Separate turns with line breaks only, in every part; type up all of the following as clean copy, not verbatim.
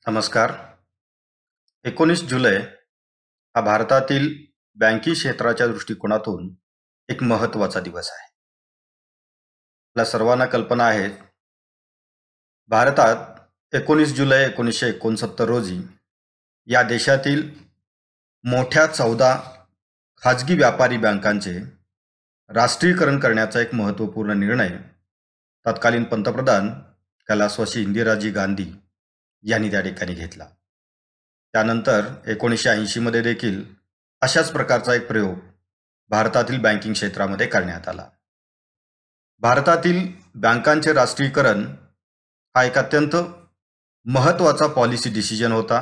नमस्कार. 19 जुलै हा भारतातील बँकिंग क्षेत्राच्या दृष्टिकोनातून एक महत्त्वाचा दिवस आहे. आपल्या सर्वांना कल्पना आहे, भारतात 19 जुलै 1969 रोजी या देशातील मोठ्या 14 खाजगी व्यापारी बँकांचे राष्ट्रीयकरण करण्याचा एक महत्त्वपूर्ण निर्णय तत्कालीन पंतप्रधान कैलासवासी इंदिराजी गांधी यांनी त्या ठिकाणी घेतला. त्यानंतर 1980 मध्ये देखील अशाच प्रकारचा एक प्रयोग भारतातील बँकिंग क्षेत्रामध्ये करण्यात आला. भारतातील बँकांचे राष्ट्रीयकरण हा एक अत्यंत महत्त्वाचा पॉलिसी डिसिजन होता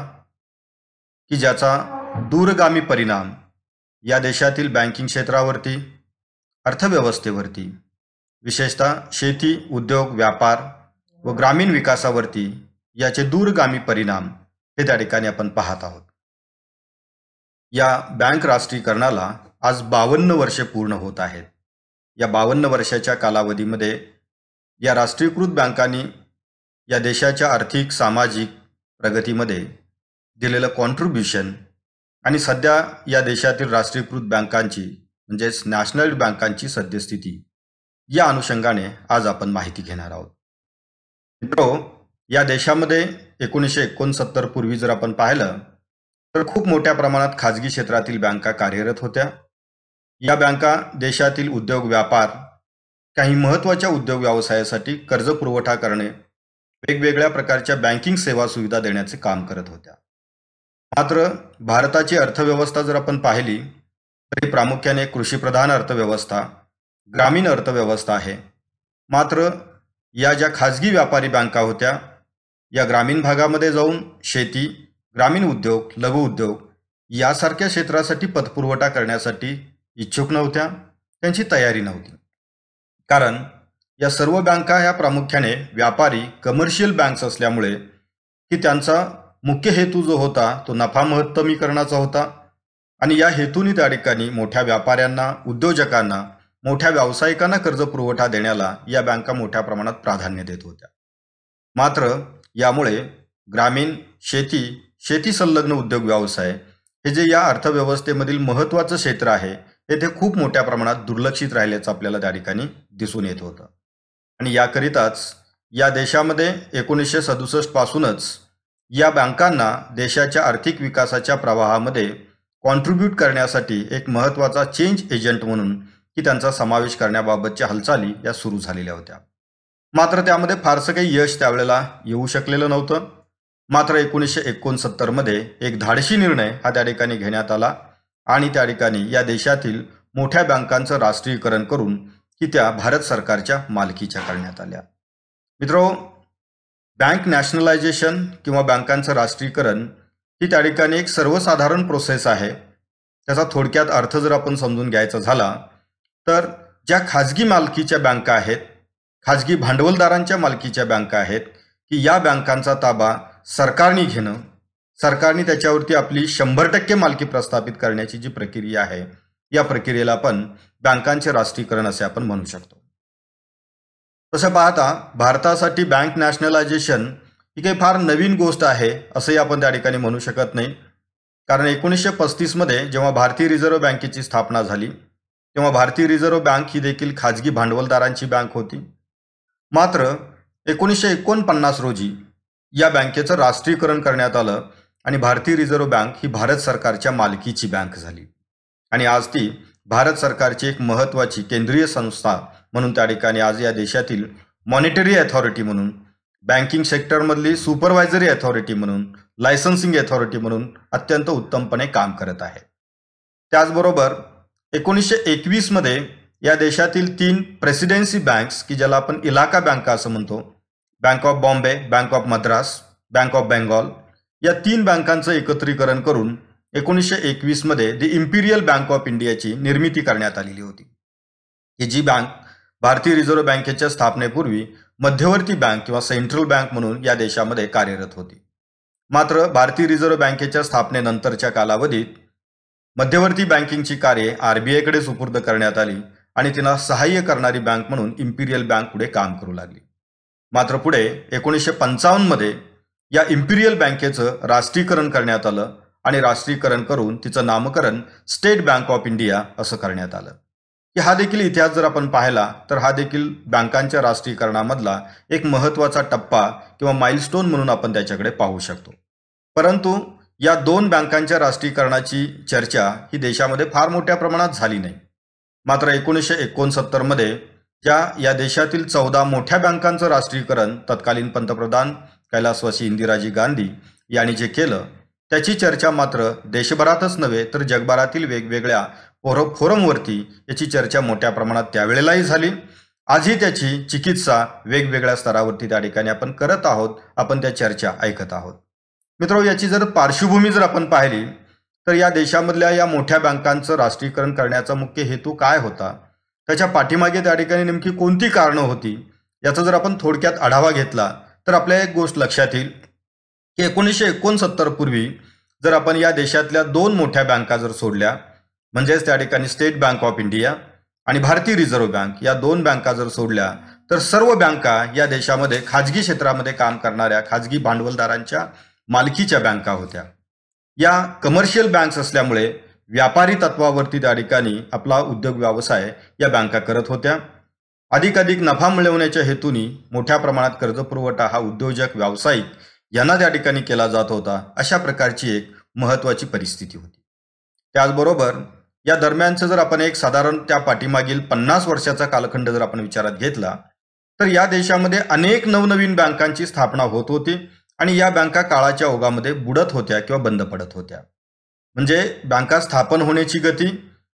की ज्याचा दूरगामी परिणाम या देशातील बँकिंग क्षेत्रावरती, अर्थव्यवस्थेवरती, विशेषतः शेती, उद्योग, व्यापार व ग्रामीण विकासावरती याचे दूरगामी परिणाम हे त्या ठिकाणी आपण पाहत आहोत. या बँक राष्ट्रीयकरणाला आज 52 वर्षे पूर्ण होत आहेत. या 52 वर्षाच्या कालावधीमध्ये या राष्ट्रीयकृत बँकांनी या देशाच्या आर्थिक, सामाजिक प्रगतीमध्ये दिलेलं कॉन्ट्रीब्युशन आणि सध्या या देशातील राष्ट्रीयकृत बँकांची म्हणजेच नॅशनल बँकांची सद्यस्थिती या अनुषंगाने आज आपण माहिती घेणार आहोत. मित्रो, या देशामध्ये 1969 पूर्वी जर आपण पाहिलं तर खूप मोठ्या प्रमाणात खाजगी क्षेत्रातील बँका कार्यरत होत्या. या बँका देशातील उद्योग, व्यापार, काही महत्त्वाच्या उद्योग व्यवसायासाठी कर्ज पुरवठा करणे, वेगवेगळ्या प्रकारच्या बँकिंग सेवा सुविधा देण्याचे काम करत होत्या. मात्र भारताची अर्थव्यवस्था जर आपण पाहिली तर ही प्रामुख्याने कृषीप्रधान अर्थव्यवस्था, ग्रामीण अर्थव्यवस्था आहे. मात्र या ज्या खाजगी व्यापारी बँका होत्या या ग्रामीण भागामध्ये जाऊन शेती, ग्रामीण उद्योग, लघु उद्योग यासारख्या क्षेत्रासाठी पतपुरवठा करण्यासाठी इच्छुक नव्हत्या, त्यांची तयारी नव्हती. कारण या सर्व बँका ह्या प्रामुख्याने व्यापारी कमर्शियल बँक्स असल्यामुळे की त्यांचा मुख्य हेतू जो होता तो नफा महत्तमीकरणाचा होता आणि या हेतूने त्या ठिकाणी मोठ्या व्यापाऱ्यांना, उद्योजकांना, मोठ्या व्यावसायिकांना कर्ज पुरवठा देण्याला या बँका मोठ्या प्रमाणात प्राधान्य देत होत्या. मात्र यामुळे ग्रामीण शेती संलग्न उद्योग व्यवसाय हे जे या अर्थव्यवस्थेमधील महत्त्वाचं क्षेत्र आहे ते खूप मोठ्या प्रमाणात दुर्लक्षित राहिल्याचं आपल्याला त्या ठिकाणी दिसून येत होतं. आणि याकरिताच या देशामध्ये 1967 पासूनच या बँकांना देशाच्या आर्थिक विकासाच्या प्रवाहामध्ये कॉन्ट्रीब्यूट करण्यासाठी एक महत्त्वाचा चेंज एजंट म्हणून की त्यांचा समावेश करण्याबाबतच्या हालचाली या सुरू झालेल्या होत्या. मात्र त्यामध्ये फारसं काही यश त्यावेळेला येऊ शकलेलं नव्हतं. मात्र 1969 मध्ये एक धाडसी निर्णय हा त्या ठिकाणी घेण्यात आला आणि त्या ठिकाणी या देशातील मोठ्या बँकांचं राष्ट्रीयकरण करून की त्या भारत सरकारच्या मालकीच्या करण्यात आल्या. मित्रो, बँक नॅशनलायझेशन किंवा बँकांचं राष्ट्रीयकरण ही त्या ठिकाणी एक सर्वसाधारण प्रोसेस आहे. त्याचा थोडक्यात अर्थ जर आपण समजून घ्यायचा झाला तर ज्या खाजगी मालकीच्या बँका आहेत, खाजगी भांडवलदारांच्या मालकीच्या बँका आहेत की या बँकांचा ताबा सरकारने घेणं, सरकारने त्याच्यावरती आपली 100% मालकी प्रस्थापित करण्याची जी प्रक्रिया आहे या प्रक्रियेला आपण बँकांचे राष्ट्रीयकरण असे आपण म्हणू शकतो. तसं पाहता भारतासाठी बँक नॅशनलायझेशन ही काही फार नवीन गोष्ट आहे असंही आपण त्या ठिकाणी म्हणू शकत नाही. कारण 1935 मध्ये जेव्हा भारतीय रिझर्व्ह बँकेची स्थापना झाली तेव्हा भारतीय रिझर्व्ह बँक ही देखील खाजगी भांडवलदारांची बँक होती. मात्र 1949 रोजी या बँकेचं राष्ट्रीयकरण करण्यात आलं आणि भारतीय रिझर्व्ह बँक ही भारत सरकारच्या मालकीची बँक झाली आणि आज ती भारत सरकारची एक महत्त्वाची केंद्रीय संस्था म्हणून त्या ठिकाणी आज या देशातील मॉनिटरी अथॉरिटी म्हणून, बँकिंग सेक्टरमधली सुपरवायझरी अथॉरिटी म्हणून, लायसन्सिंग अथॉरिटी म्हणून अत्यंत उत्तमपणे काम करत आहे. त्याचबरोबर 1921 मध्ये या देशातील 3 प्रेसिडेन्सी बँक्स की ज्याला आपण इलाका बँका असं म्हणतो, bank of Bombay, bank of Madras, bank of Bengal या 3 बँकांचं एकत्रीकरण करून 1921 मध्ये द इम्पिरियल बँक ऑफ इंडियाची निर्मिती करण्यात आलेली होती की जी बँक भारतीय रिझर्व्ह बँकेच्या स्थापनेपूर्वी मध्यवर्ती बँक किंवा सेंट्रल बँक म्हणून या देशामध्ये कार्यरत होती. मात्र भारतीय रिझर्व्ह बँकेच्या स्थापनेनंतरच्या कालावधीत मध्यवर्ती बँकिंगची कार्ये RBI कडे सुपूर्द करण्यात आली आणि तिला सहाय्य करणारी बँक म्हणून इम्पिरियल बँक पुढे काम करू लागली. मात्र पुढे 1955 मध्ये या इम्पिरियल बँकेचं राष्ट्रीयकरण करण्यात आलं आणि राष्ट्रीयकरण करून तिचं नामकरण स्टेट बँक ऑफ इंडिया असं करण्यात आलं. की हा देखील इतिहास जर आपण पाहिला तर हा देखील बँकांच्या राष्ट्रीयकरणामधला एक महत्त्वाचा टप्पा किंवा माइलस्टोन म्हणून आपण त्याच्याकडे पाहू शकतो. परंतु या दोन बँकांच्या राष्ट्रीयकरणाची चर्चा ही देशामध्ये फार मोठ्या प्रमाणात झाली नाही. मात्र 1969 मध्ये या देशातील 14 मोठ्या बँकांचं राष्ट्रीयकरण तत्कालीन पंतप्रधान कैलासवासी इंदिराजी गांधी यांनी जे केलं त्याची चर्चा मात्र देशभरातच नव्हे तर जगभरातील वेगवेगळ्या फोरमवरती याची चर्चा मोठ्या प्रमाणात त्यावेळेलाही झाली. आजही त्याची चिकित्सा वेगवेगळ्या स्तरावरती त्या ठिकाणी आपण करत आहोत, आपण त्या चर्चा ऐकत आहोत. मित्रांनो, याची जर पार्श्वभूमी जर आपण पाहिली तर या देशामधल्या या मोठ्या बँकांचं राष्ट्रीयकरण करण्याचा मुख्य हेतू काय होता, त्याच्या पाठीमागे त्या ठिकाणी नेमकी कोणती कारणं होती, याचा जर आपण थोडक्यात आढावा घेतला तर आपल्याला एक गोष्ट लक्षात येईल की 1969 पूर्वी जर आपण या देशातल्या दोन मोठ्या बँका जर सोडल्या, म्हणजेच त्या ठिकाणी स्टेट बँक ऑफ इंडिया आणि भारतीय रिझर्व्ह बँक या दोन बँका जर सोडल्या तर सर्व बँका या देशामध्ये खाजगी क्षेत्रामध्ये काम करणाऱ्या खाजगी भांडवलदारांच्या मालकीच्या बँका होत्या. या कमर्शियल बँक्स असल्यामुळे व्यापारी तत्वावरती त्या ठिकाणी आपला उद्योग व्यवसाय या बँका करत होत्या. अधिकाधिक नफा मिळवण्याच्या हेतूने मोठ्या प्रमाणात कर्जपुरवठा हा उद्योजक व्यावसायिक यांना त्या ठिकाणी केला जात होता. अशा प्रकारची एक महत्त्वाची परिस्थिती होती. त्याचबरोबर या दरम्यानचं जर आपण एक साधारण त्या पाठीमागील 50 वर्षाचा कालखंड जर आपण विचारात घेतला तर या देशामध्ये अनेक नवनवीन बँकांची स्थापना होत होती आणि या बँका काळाच्या ओघामध्ये बुडत होत्या किंवा बंद पडत होत्या. म्हणजे बँका स्थापन होण्याची गती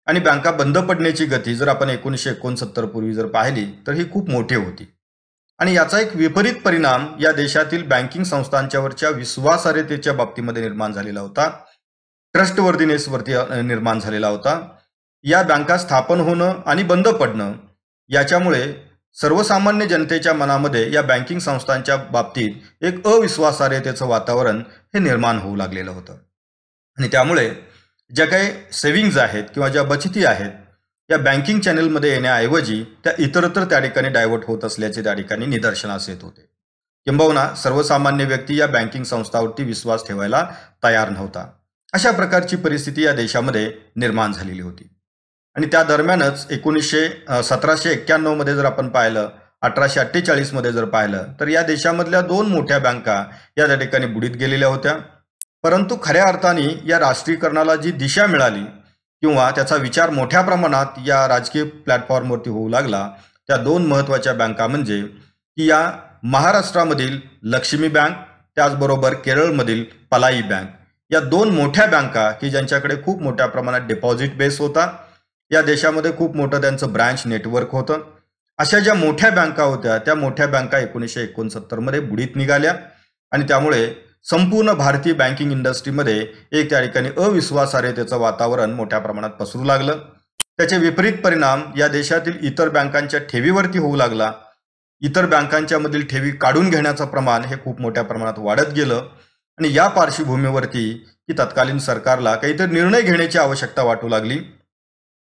आणि बँका बंद पडण्याची गती जर आपण 1969 पूर्वी जर पाहिली तर ही खूप मोठी होती. आणि याचा एक विपरीत परिणाम या देशातील बँकिंग संस्थांच्यावरच्या विश्वासार्हतेच्या बाबतीमध्ये निर्माण झालेला होता, ट्रस्टवर्दीनेसवरती निर्माण झालेला होता. या बँका स्थापन होणं आणि बंद पडणं याच्यामुळे सर्वसामान्य जनतेच्या मनामध्ये या बँकिंग संस्थांच्या बाबतीत एक अविश्वासार्हतेचं वातावरण हे निर्माण होऊ लागलेलं होतं. आणि त्यामुळे ज्या काही सेव्हिंग्ज आहेत किंवा ज्या बचती आहेत या बँकिंग चॅनलमध्ये येण्याऐवजी त्या इतरत्र त्या ठिकाणी डायव्हर्ट होत असल्याचे त्या ठिकाणी निदर्शनास येत होते. किंबहुना सर्वसामान्य व्यक्ती या बँकिंग संस्थांवरती विश्वास ठेवायला तयार नव्हता. अशा प्रकारची परिस्थिती या देशामध्ये निर्माण झालेली होती. आणि त्या दरम्यानच 1791 मध्ये जर आपण पाहिलं, 1848 मध्ये जर पाहिलं तर या देशामधल्या दोन मोठ्या बँका या त्या ठिकाणी बुडीत गेलेल्या होत्या. परंतु खऱ्या अर्थाने या राष्ट्रीयकरणाला जी दिशा मिळाली किंवा त्याचा विचार मोठ्या प्रमाणात या राजकीय प्लॅटफॉर्मवरती होऊ लागला त्या दोन महत्त्वाच्या बँका म्हणजे की या महाराष्ट्रामधील लक्ष्मी बँक, त्याचबरोबर केरळमधील पलाई बँक या दोन मोठ्या बँका की ज्यांच्याकडे खूप मोठ्या प्रमाणात डिपॉझिट बेस होता, या देशामध्ये खूप मोठं त्यांचं ब्रांच नेटवर्क होतं. अशा ज्या मोठ्या बँका होत्या त्या मोठ्या बँका 1969 मध्ये बुडीत निघाल्या आणि त्यामुळे संपूर्ण भारतीय बँकिंग इंडस्ट्रीमध्ये एक त्या ठिकाणी अविश्वासार्हतेचं वातावरण मोठ्या प्रमाणात पसरू लागलं. त्याचे विपरीत परिणाम या देशातील इतर बँकांच्या ठेवीवरती होऊ लागला. इतर बँकांच्या मधील ठेवी काढून घेण्याचं प्रमाण हे खूप मोठ्या प्रमाणात वाढत गेलं आणि या पार्श्वभूमीवरती की तत्कालीन सरकारला काहीतरी निर्णय घेण्याची आवश्यकता वाटू लागली.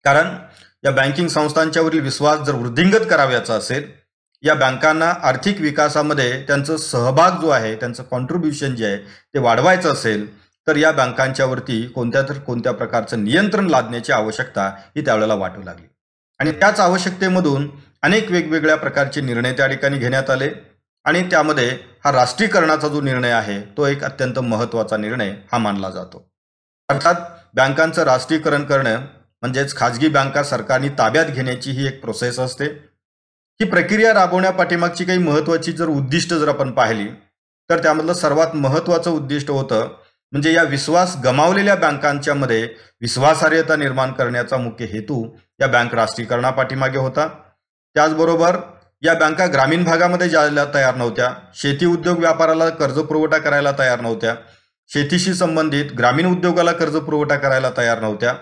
कारण या बँकिंग संस्थांच्यावरील विश्वास जर वृद्धिंगत करावयाचा असेल, या बँकांना आर्थिक विकासामध्ये त्यांचं सहभाग जो आहे, त्यांचं कॉन्ट्रीब्युशन जे आहे ते वाढवायचं असेल तर या बँकांच्यावरती कोणत्या प्रकारचं नियंत्रण लादण्याची आवश्यकता ही त्यावेळेला वाटू लागली. आणि त्याच आवश्यकतेमधून अनेक वेगवेगळ्या प्रकारचे निर्णय त्या ठिकाणी घेण्यात आले आणि त्यामध्ये हा राष्ट्रीयकरणाचा जो निर्णय आहे तो एक अत्यंत महत्त्वाचा निर्णय हा मानला जातो. अर्थात बँकांचं राष्ट्रीयकरण करणं म्हणजेच खाजगी बँका सरकारने ताब्यात घेण्याची ही एक प्रोसेस असते. ही प्रक्रिया राबवण्यापाठीमागची काही महत्त्वाची जर उद्दिष्ट जर आपण पाहिली तर त्यामधलं सर्वात महत्त्वाचं उद्दिष्ट होतं म्हणजे या विश्वास गमावलेल्या बँकांच्या मध्ये विश्वासार्हता निर्माण करण्याचा मुख्य हेतू या बँक राष्ट्रीयकरणापाठीमागे होता. त्याचबरोबर या बँका ग्रामीण भागामध्ये जायला तयार नव्हत्या, शेती उद्योग व्यापाराला कर्ज पुरवठा करायला तयार नव्हत्या, शेतीशी संबंधित ग्रामीण उद्योगाला कर्ज पुरवठा करायला तयार नव्हत्या.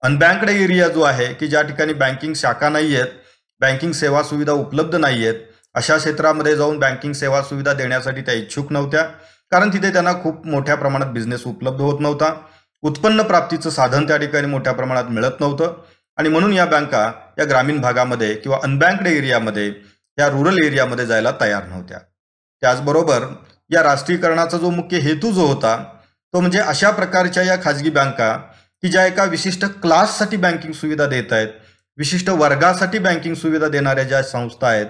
अनबँकड एरिया जो आहे की ज्या ठिकाणी बँकिंग शाखा नाही आहेत, बँकिंग सेवा सुविधा उपलब्ध नाही आहेत, अशा क्षेत्रामध्ये जाऊन बँकिंग सेवा सुविधा देण्यासाठी त्या इच्छुक नव्हत्या. कारण तिथे त्यांना खूप मोठ्या प्रमाणात बिझनेस उपलब्ध होत नव्हता, उत्पन्न प्राप्तीचं साधन त्या ठिकाणी मोठ्या प्रमाणात मिळत नव्हतं आणि म्हणून या बँका या ग्रामीण भागामध्ये किंवा अनबँकड एरियामध्ये या रुरल एरियामध्ये जायला तयार नव्हत्या. त्याचबरोबर या राष्ट्रीयकरणाचा जो मुख्य हेतू जो होता तो म्हणजे अशा प्रकारच्या या खाजगी बँका की ज्या एका विशिष्ट क्लाससाठी बँकिंग सुविधा देत आहेत, विशिष्ट वर्गासाठी बँकिंग सुविधा देणाऱ्या ज्या संस्था आहेत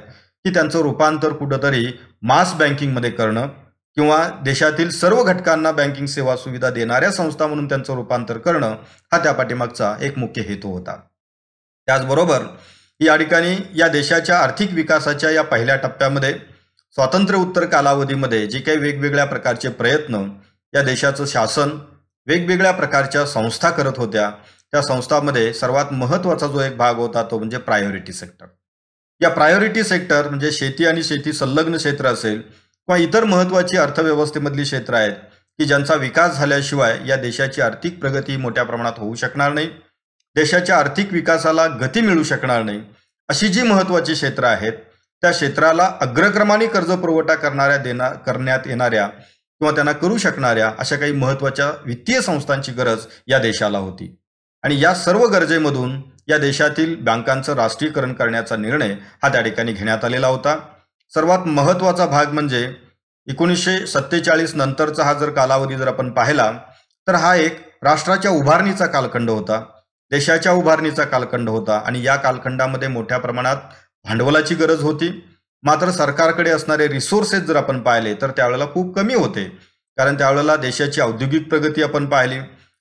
की त्यांचं रूपांतर कुठंतरी मास बँकिंगमध्ये करणं किंवा देशातील सर्व घटकांना बँकिंग सेवा सुविधा देणाऱ्या संस्था म्हणून त्यांचं रूपांतर करणं हा त्या पाठीमागचा एक मुख्य हेतू होता. त्याचबरोबर या ठिकाणी या देशाच्या आर्थिक विकासाच्या या पहिल्या टप्प्यामध्ये स्वातंत्र्योत्तर कालावधीमध्ये जे काही वेगवेगळ्या प्रकारचे प्रयत्न या देशाचं शासन वेगवेगळ्या प्रकारच्या संस्था करत होत्या, त्या संस्थांमध्ये सर्वात महत्त्वाचा जो एक भाग होता तो म्हणजे प्रायोरिटी सेक्टर. या प्रायोरिटी सेक्टर म्हणजे शेती आणि शेती संलग्न क्षेत्र असेल किंवा इतर महत्त्वाची अर्थव्यवस्थेमधली क्षेत्र आहेत की ज्यांचा विकास झाल्याशिवाय या देशाची आर्थिक प्रगती मोठ्या प्रमाणात होऊ शकणार नाही, देशाच्या आर्थिक विकासाला गती मिळू शकणार नाही. अशी जी महत्त्वाची क्षेत्र आहेत त्या क्षेत्राला अग्रक्रमाने कर्ज पुरवठा करण्यात येणाऱ्या किंवा त्यांना करू शकणाऱ्या अशा काही महत्त्वाच्या वित्तीय संस्थांची गरज या देशाला होती. आणि या सर्व गरजेमधून या देशातील बँकांचं राष्ट्रीयकरण करण्याचा निर्णय हा त्या ठिकाणी घेण्यात आलेला होता. सर्वात महत्त्वाचा भाग म्हणजे 1947 नंतरचा हा जर कालावधी जर आपण पाहिला तर हा एक राष्ट्राच्या उभारणीचा कालखंड होता, देशाच्या उभारणीचा कालखंड होता. आणि या कालखंडामध्ये मोठ्या प्रमाणात भांडवलाची गरज होती. मात्र सरकारकडे असणारे रिसोर्सेस जर आपण पाहिले तर त्यावेळेला खूप कमी होते, कारण त्यावेळेला देशाची औद्योगिक प्रगती आपण पाहिली,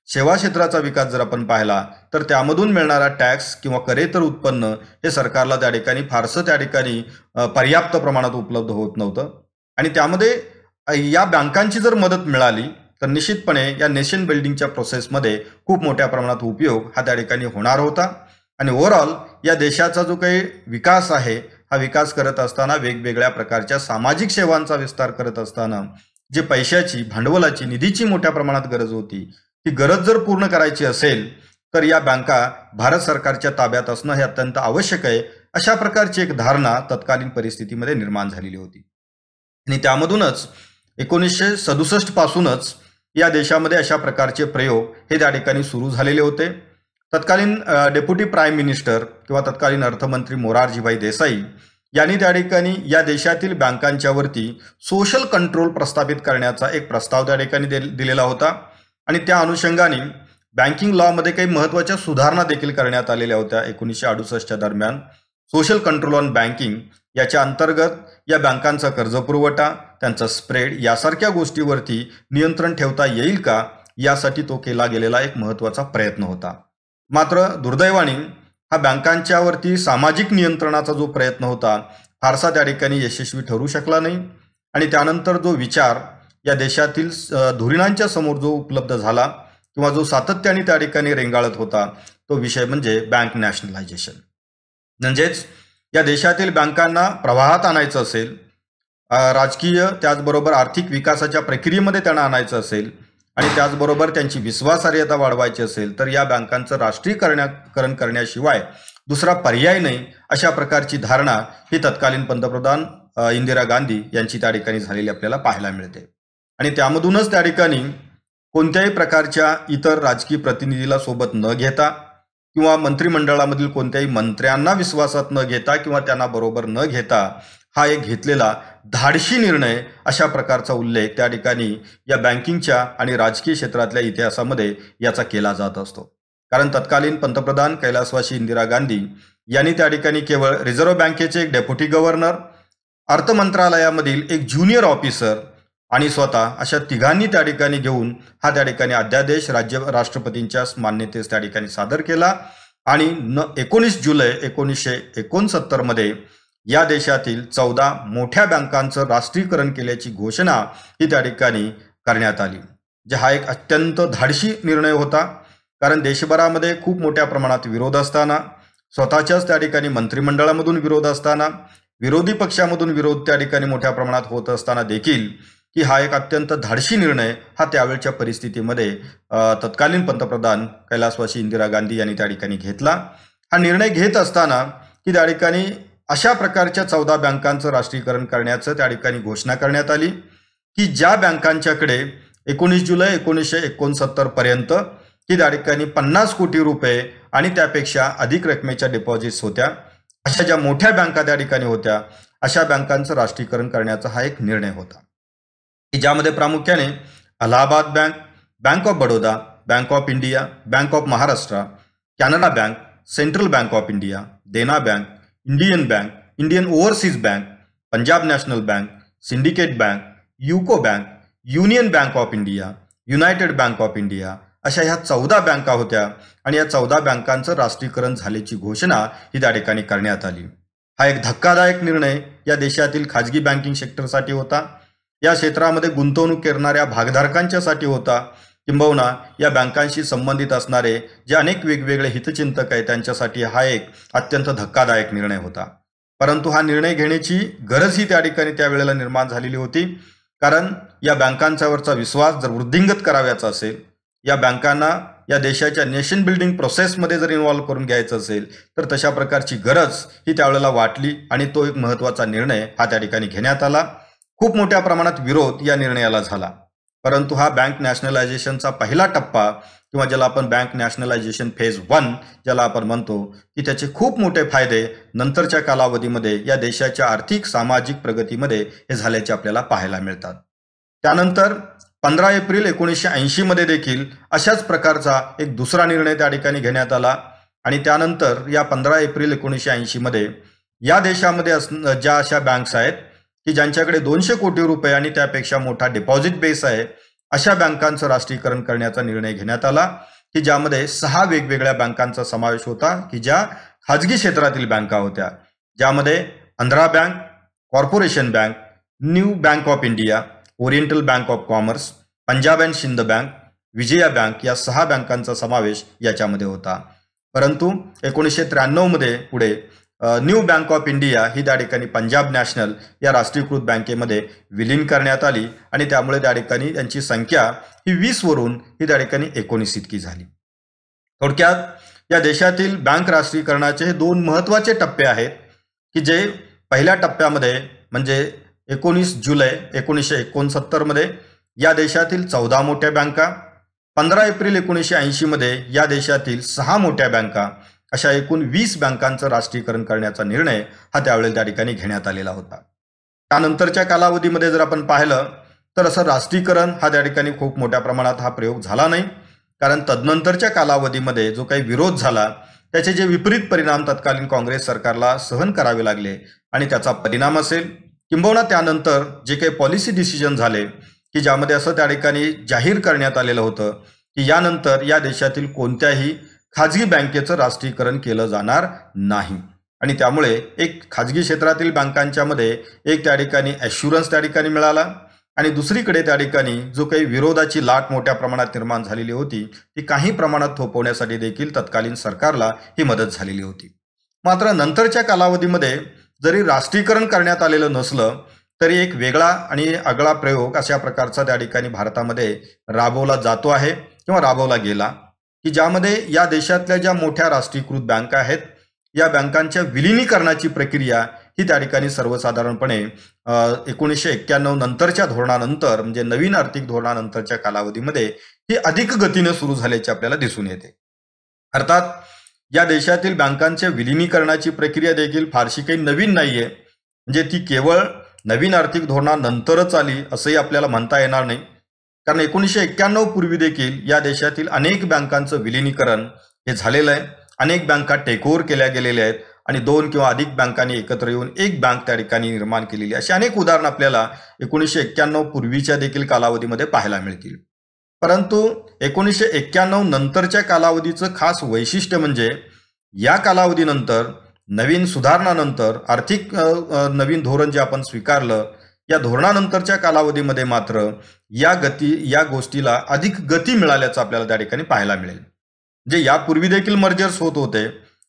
सेवा क्षेत्राचा विकास जर आपण पाहिला तर त्यामधून मिळणारा टॅक्स किंवा करेतर उत्पन्न हे सरकारला त्या ठिकाणी फारसं त्या ठिकाणी पर्याप्त प्रमाणात उपलब्ध होत नव्हतं. आणि त्यामध्ये या बँकांची जर मदत मिळाली तर निश्चितपणे या नेशन बिल्डिंगच्या प्रोसेसमध्ये खूप मोठ्या प्रमाणात उपयोग हा त्या ठिकाणी होणार होता. आणि ओव्हरऑल या देशाचा जो काही विकास आहे हा विकास करत असताना वेगवेगळ्या प्रकारच्या सामाजिक सेवांचा विस्तार करत असताना जे पैशाची, भांडवलाची, निधीची मोठ्या प्रमाणात गरज होती, ती गरज जर पूर्ण करायची असेल तर या बँका भारत सरकारच्या ताब्यात असणं हे अत्यंत आवश्यक आहे, अशा प्रकारची एक धारणा तत्कालीन परिस्थितीमध्ये निर्माण झालेली होती. आणि त्यामधूनच 1967 पासूनच या देशामध्ये अशा प्रकारचे प्रयोग हे त्या ठिकाणी सुरू झालेले होते. तत्कालीन डेप्युटी प्राईम मिनिस्टर किंवा तत्कालीन अर्थमंत्री मोरारजीभाई देसाई यांनी त्या ठिकाणी या देशातील बँकांच्यावरती सोशल कंट्रोल प्रस्थापित करण्याचा एक प्रस्ताव त्या ठिकाणी दिलेला होता. आणि त्या अनुषंगाने बँकिंग लॉमध्ये काही महत्त्वाच्या सुधारणा देखील करण्यात आलेल्या होत्या 1968च्या दरम्यान. सोशल कंट्रोल ऑन बँकिंग याच्या अंतर्गत या बँकांचा कर्जपुरवठा, त्यांचा स्प्रेड यासारख्या गोष्टीवरती नियंत्रण ठेवता येईल का यासाठी तो केला गेलेला एक महत्त्वाचा प्रयत्न होता. मात्र दुर्दैवाने हा बँकांच्यावरती सामाजिक नियंत्रणाचा जो प्रयत्न होता फारसा त्या ठिकाणी यशस्वी ठरू शकला नाही. आणि त्यानंतर जो विचार या देशातील धुरीणांच्या समोर जो उपलब्ध झाला किंवा जो सातत्याने त्या ठिकाणी रेंगाळत होता तो विषय म्हणजे बँक नॅशनलायझेशन. म्हणजेच या देशातील बँकांना प्रवाहात आणायचं असेल, राजकीय त्याचबरोबर आर्थिक विकासाच्या प्रक्रियेमध्ये त्यांना आणायचं असेल आणि त्याचबरोबर त्यांची विश्वासार्हता वाढवायची असेल तर या बँकांचं राष्ट्रीयकरण करण्याशिवाय दुसरा पर्याय नाही, अशा प्रकारची धारणा ही तत्कालीन पंतप्रधान इंदिरा गांधी यांची त्या ठिकाणी झालेली आपल्याला पाहायला मिळते. आणि त्यामधूनच त्या ठिकाणी कोणत्याही प्रकारच्या इतर राजकीय प्रतिनिधीला सोबत न घेता किंवा मंत्रिमंडळामधील कोणत्याही मंत्र्यांना विश्वासात न घेता किंवा त्यांना बरोबर न घेता हा एक घेतलेला धाडशी निर्णय अशा प्रकारचा उल्लेख त्या ठिकाणी या बँकिंगच्या आणि राजकीय क्षेत्रातल्या इतिहासामध्ये याचा केला जात असतो. कारण तत्कालीन पंतप्रधान कैलासवासी इंदिरा गांधी यांनी त्या ठिकाणी केवळ रिझर्व्ह बँकेचे एक डेप्युटी गव्हर्नर, अर्थ मंत्रालयामधील एक ज्युनियर ऑफिसर आणि स्वतः अशा तिघांनी त्या ठिकाणी घेऊन हा त्या ठिकाणी अध्यादेश राष्ट्रपतींच्या मान्यतेस त्या ठिकाणी सादर केला. आणि 19 जुलै 1969 मध्ये या देशातील 14 मोठ्या बँकांचं राष्ट्रीयकरण केल्याची घोषणा ही त्या ठिकाणी करण्यात आली. जे हा एक अत्यंत धाडशी निर्णय होता, कारण देशभरामध्ये खूप मोठ्या प्रमाणात विरोध असताना, स्वतःच्याच त्या ठिकाणी मंत्रिमंडळामधून विरोध असताना, विरोधी पक्षामधून विरोध त्या ठिकाणी मोठ्या प्रमाणात होत असताना देखील की हा एक अत्यंत धाडशी निर्णय हा त्यावेळच्या परिस्थितीमध्ये तत्कालीन पंतप्रधान कैलासवासी इंदिरा गांधी यांनी त्या ठिकाणी घेतला. हा निर्णय घेत असताना की त्या ठिकाणी अशा प्रकारच्या 14 बँकांचं राष्ट्रीयकरण करण्याचं त्या ठिकाणी घोषणा करण्यात आली की ज्या बँकांच्याकडे 19 जुलै 1969 पर्यंत की त्या ठिकाणी 50 कोटी रुपये आणि त्यापेक्षा अधिक रकमेच्या डिपॉझिट्स होत्या, अशा ज्या मोठ्या बँका त्या ठिकाणी होत्या अशा बँकांचं राष्ट्रीयकरण करण्याचा हा एक निर्णय होता. की ज्यामध्ये प्रामुख्याने Allahabad bank, bank of Baroda, bank of India, bank of Maharashtra, Canara bank, central bank of India, Dena bank, Indian bank, Indian overseas bank, Punjab national bank, syndicate bank, UCO bank, union bank of India, United bank of India अशा ह्या 14 बँका होत्या आणि या 14 बँकांचं राष्ट्रीयकरण झाल्याची घोषणा ही त्या ठिकाणी करण्यात आली. हा एक धक्कादायक निर्णय या देशातील खाजगी बँकिंग सेक्टरसाठी होता. या क्षेत्रामध्ये गुंतवणूक करणाऱ्या भागधारकांच्यासाठी होता, किंबहुना या बँकांशी संबंधित असणारे जे अनेक वेगवेगळे हितचिंतक आहेत त्यांच्यासाठी हा एक अत्यंत धक्कादायक निर्णय होता. परंतु हा निर्णय घेण्याची गरज ही त्या ठिकाणी त्यावेळेला निर्माण झालेली होती, कारण या बँकांच्यावरचा विश्वास जर वृद्धिंगत करावयाचा असेल, या बँकांना या देशाच्या नेशन बिल्डिंग प्रोसेसमध्ये जर इन्व्हॉल्व्ह करून घ्यायचं असेल तर तशा प्रकारची गरज ही त्यावेळेला वाटली आणि तो एक महत्त्वाचा निर्णय हा त्या ठिकाणी घेण्यात आला. खूप मोठ्या प्रमाणात विरोध या निर्णयाला झाला, परंतु हा बँक नॅशनलायझेशनचा पहिला टप्पा किंवा ज्याला आपण बँक नॅशनलायझेशन फेज 1 ज्याला आपण म्हणतो, की त्याचे खूप मोठे फायदे नंतरच्या कालावधीमध्ये या देशाच्या आर्थिक सामाजिक प्रगतीमध्ये हे झाल्याचे आपल्याला पाहायला मिळतात. त्यानंतर 15 एप्रिल 1980 मध्ये देखील अशाच प्रकारचा एक दुसरा निर्णय त्या ठिकाणी घेण्यात आला आणि त्यानंतर या 15 एप्रिल 1980 मध्ये या देशामध्ये ज्या अशा बँक्स आहेत की ज्यांच्याकडे 200 कोटी रुपये आणि त्यापेक्षा मोठा डिपॉझिट बेस आहे, अशा बँकांचं राष्ट्रीयकरण करण्याचा निर्णय घेण्यात आला, की ज्यामध्ये 6 वेगवेगळ्या बँकांचा समावेश होता की ज्या खाजगी क्षेत्रातील बँका होत्या, ज्यामध्ये Andhra bank, corporation bank, new bank of India, oriental bank of commerce, Punjab and Sind bank, Vijaya bank या 6 बँकांचा समावेश याच्यामध्ये होता. परंतु 1993 मध्ये पुढे न्यू बँक ऑफ इंडिया ही त्या ठिकाणी पंजाब नॅशनल या राष्ट्रीयकृत बँकेमध्ये विलीन करण्यात आली आणि त्यामुळे त्या ठिकाणी त्यांची संख्या ही 20 वरून ही त्या ठिकाणी 19 इतकी झाली. थोडक्यात या देशातील बँक राष्ट्रीयकरणाचे हे 2 महत्त्वाचे टप्पे आहेत की जे पहिल्या टप्प्यामध्ये म्हणजे 19 जुलै 1969 मध्ये या देशातील 14 मोठ्या बँका, 15 एप्रिल 1980 मध्ये या देशातील 6 मोठ्या बँका, अशा एकूण 20 बँकांचं राष्ट्रीयकरण करण्याचा निर्णय हा त्यावेळेला त्या ठिकाणी घेण्यात आलेला होता. त्यानंतरच्या कालावधीमध्ये जर आपण पाहिलं तर असं राष्ट्रीयकरण हा त्या ठिकाणी खूप मोठ्या प्रमाणात हा प्रयोग झाला नाही, कारण तदनंतरच्या कालावधीमध्ये जो काही विरोध झाला त्याचे जे विपरीत परिणाम तत्कालीन काँग्रेस सरकारला सहन करावे लागले आणि त्याचा परिणाम असेल, किंबहुना त्यानंतर जे काही पॉलिसी डिसिजन झाले की ज्यामध्ये असं त्या ठिकाणी जाहीर करण्यात आलेलं होतं की यानंतर या देशातील कोणत्याही खाजगी बँकेचं राष्ट्रीयकरण केलं जाणार नाही आणि त्यामुळे एक खाजगी क्षेत्रातील बँकांच्या मध्ये एक त्या ठिकाणी ॲश्युरन्स त्या ठिकाणी मिळाला आणि दुसरीकडे त्या ठिकाणी जो काही विरोधाची लाट मोठ्या प्रमाणात निर्माण झालेली होती ती काही प्रमाणात थोपवण्यासाठी देखील तत्कालीन सरकारला ही मदत झालेली होती. मात्र नंतरच्या कालावधीमध्ये जरी राष्ट्रीयकरण करण्यात आलेलं नसलं तरी एक वेगळा आणि आगळा प्रयोग अशा प्रकारचा त्या ठिकाणी भारतामध्ये राबवला जातो आहे किंवा राबवला गेला, की ज्यामध्ये या देशातल्या ज्या मोठ्या राष्ट्रीयकृत बँका आहेत या बँकांच्या विलिनीकरणाची प्रक्रिया ही त्या ठिकाणी सर्वसाधारणपणे 1991 नंतरच्या धोरणानंतर म्हणजे नवीन आर्थिक धोरणानंतरच्या कालावधीमध्ये ही अधिक गतीने सुरू झाल्याचे आपल्याला दिसून येते. अर्थात या देशातील बँकांच्या विलिनीकरणाची प्रक्रिया देखील फारशी काही नवीन नाहीये, म्हणजे ती केवळ नवीन आर्थिक धोरणानंतरच आली असंही आपल्याला म्हणता येणार नाही, कारण 1991 पूर्वी देखील या देशातील अनेक बँकांचं विलिनीकरण हे झालेलं आहे. अनेक बँका टेकओव्हर केल्या गेलेल्या आहेत आणि 2 किंवा अधिक बँकांनी एकत्र येऊन एक बँक त्या ठिकाणी निर्माण केलेली अशी अनेक उदाहरणं आपल्याला 1991 पूर्वीच्या देखील कालावधीमध्ये पाहायला मिळतील. परंतु 1991 नंतरच्या कालावधीचं खास वैशिष्ट्य म्हणजे या कालावधीनंतर नवीन सुधारणानंतर आर्थिक नवीन धोरण जे आपण स्वीकारलं या धोरणानंतरच्या कालावधीमध्ये मात्र या गोष्टीला अधिक गती मिळाल्याचं आपल्याला त्या ठिकाणी पाहायला मिळेल. जे यापूर्वी देखील मर्जर्स होत होते,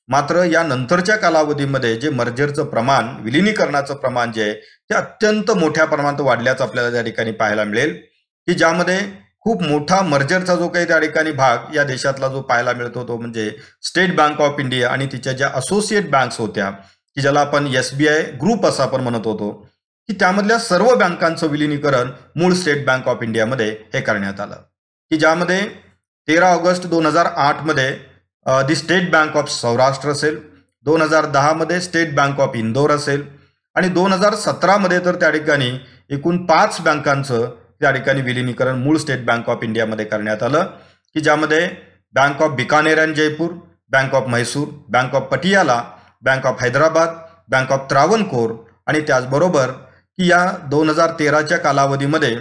मात्र या नंतरच्या कालावधीमध्ये जे मर्जरचं प्रमाण विलिनीकरणाचं प्रमाण जे आहे ते अत्यंत मोठ्या प्रमाणात वाढल्याचं आपल्याला त्या ठिकाणी पाहायला मिळेल, की ज्यामध्ये खूप मोठा मर्जरचा जो काही त्या ठिकाणी भाग या देशातला जो पाहायला मिळतो तो म्हणजे स्टेट बँक ऑफ इंडिया आणि तिच्या ज्या असोसिएट बँक्स होत्या की ज्याला आपण SBI ग्रुप असं आपण म्हणत होतो, की त्यामधल्या सर्व बँकांचं विलिनीकरण मूळ स्टेट बँक ऑफ इंडियामध्ये हे करण्यात आलं, की ज्यामध्ये 13 ऑगस्ट 2008 मध्ये दी स्टेट बँक ऑफ सौराष्ट्र असेल, 2010 मध्ये स्टेट बँक ऑफ इंदोर असेल आणि 2017 मध्ये तर त्या ठिकाणी एकूण 5 बँकांचं त्या ठिकाणी विलिनीकरण मूळ स्टेट बँक ऑफ इंडियामध्ये करण्यात आलं, की ज्यामध्ये bank of Bikaner and Jaipur, bank of Mysore, bank of Patiala, bank of Hyderabad, bank of Travancore आणि त्याचबरोबर की या 2013च्या कालावधीमध्ये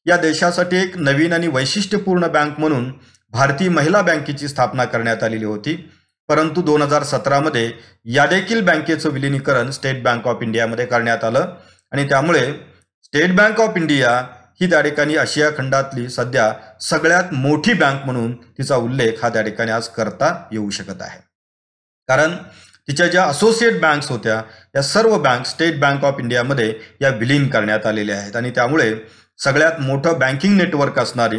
या देशासाठी एक नवीन आणि वैशिष्ट्यपूर्ण बँक म्हणून भारतीय महिला बँकेची स्थापना करण्यात आलेली होती. परंतु 2017मध्ये या देखील बँकेचं विलिनीकरण स्टेट बँक ऑफ इंडियामध्ये करण्यात आलं आणि त्यामुळे स्टेट बँक ऑफ इंडिया ही त्या ठिकाणी आशिया खंडातली सध्या सगळ्यात मोठी बँक म्हणून तिचा उल्लेख हा त्या ठिकाणी आज करता येऊ शकत आहे. कारण तिच्या ज्या असोसिएट बँक्स होत्या या सर्व बँक स्टेट बँक ऑफ इंडियामध्ये या विलीन करण्यात आलेल्या आहेत आणि त्यामुळे सगळ्यात मोठं बँकिंग नेटवर्क असणारी,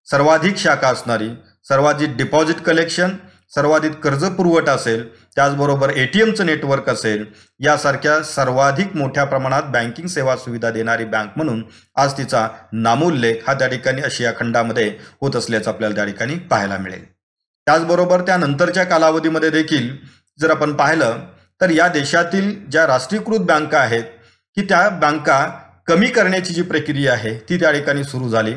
सर्वाधिक शाखा असणारी, सर्वाधिक डिपॉझिट कलेक्शन, सर्वाधिक कर्ज पुरवठा असेल, त्याचबरोबर ATMचं नेटवर्क असेल, यासारख्या सर्वाधिक मोठ्या प्रमाणात बँकिंग सेवा सुविधा देणारी बँक म्हणून आज तिचा नामोल्लेख हा त्या ठिकाणी आशिया खंडामध्ये होत असल्याचं आपल्याला त्या ठिकाणी पाहायला मिळेल. त्याचबरोबर त्यानंतरच्या कालावधीमध्ये देखील जर आपण पाहिलं तर या देशातील ज्या राष्ट्रीयकृत बँका आहेत की त्या बँका कमी करण्याची जी प्रक्रिया आहे ती त्या ठिकाणी सुरू झाली.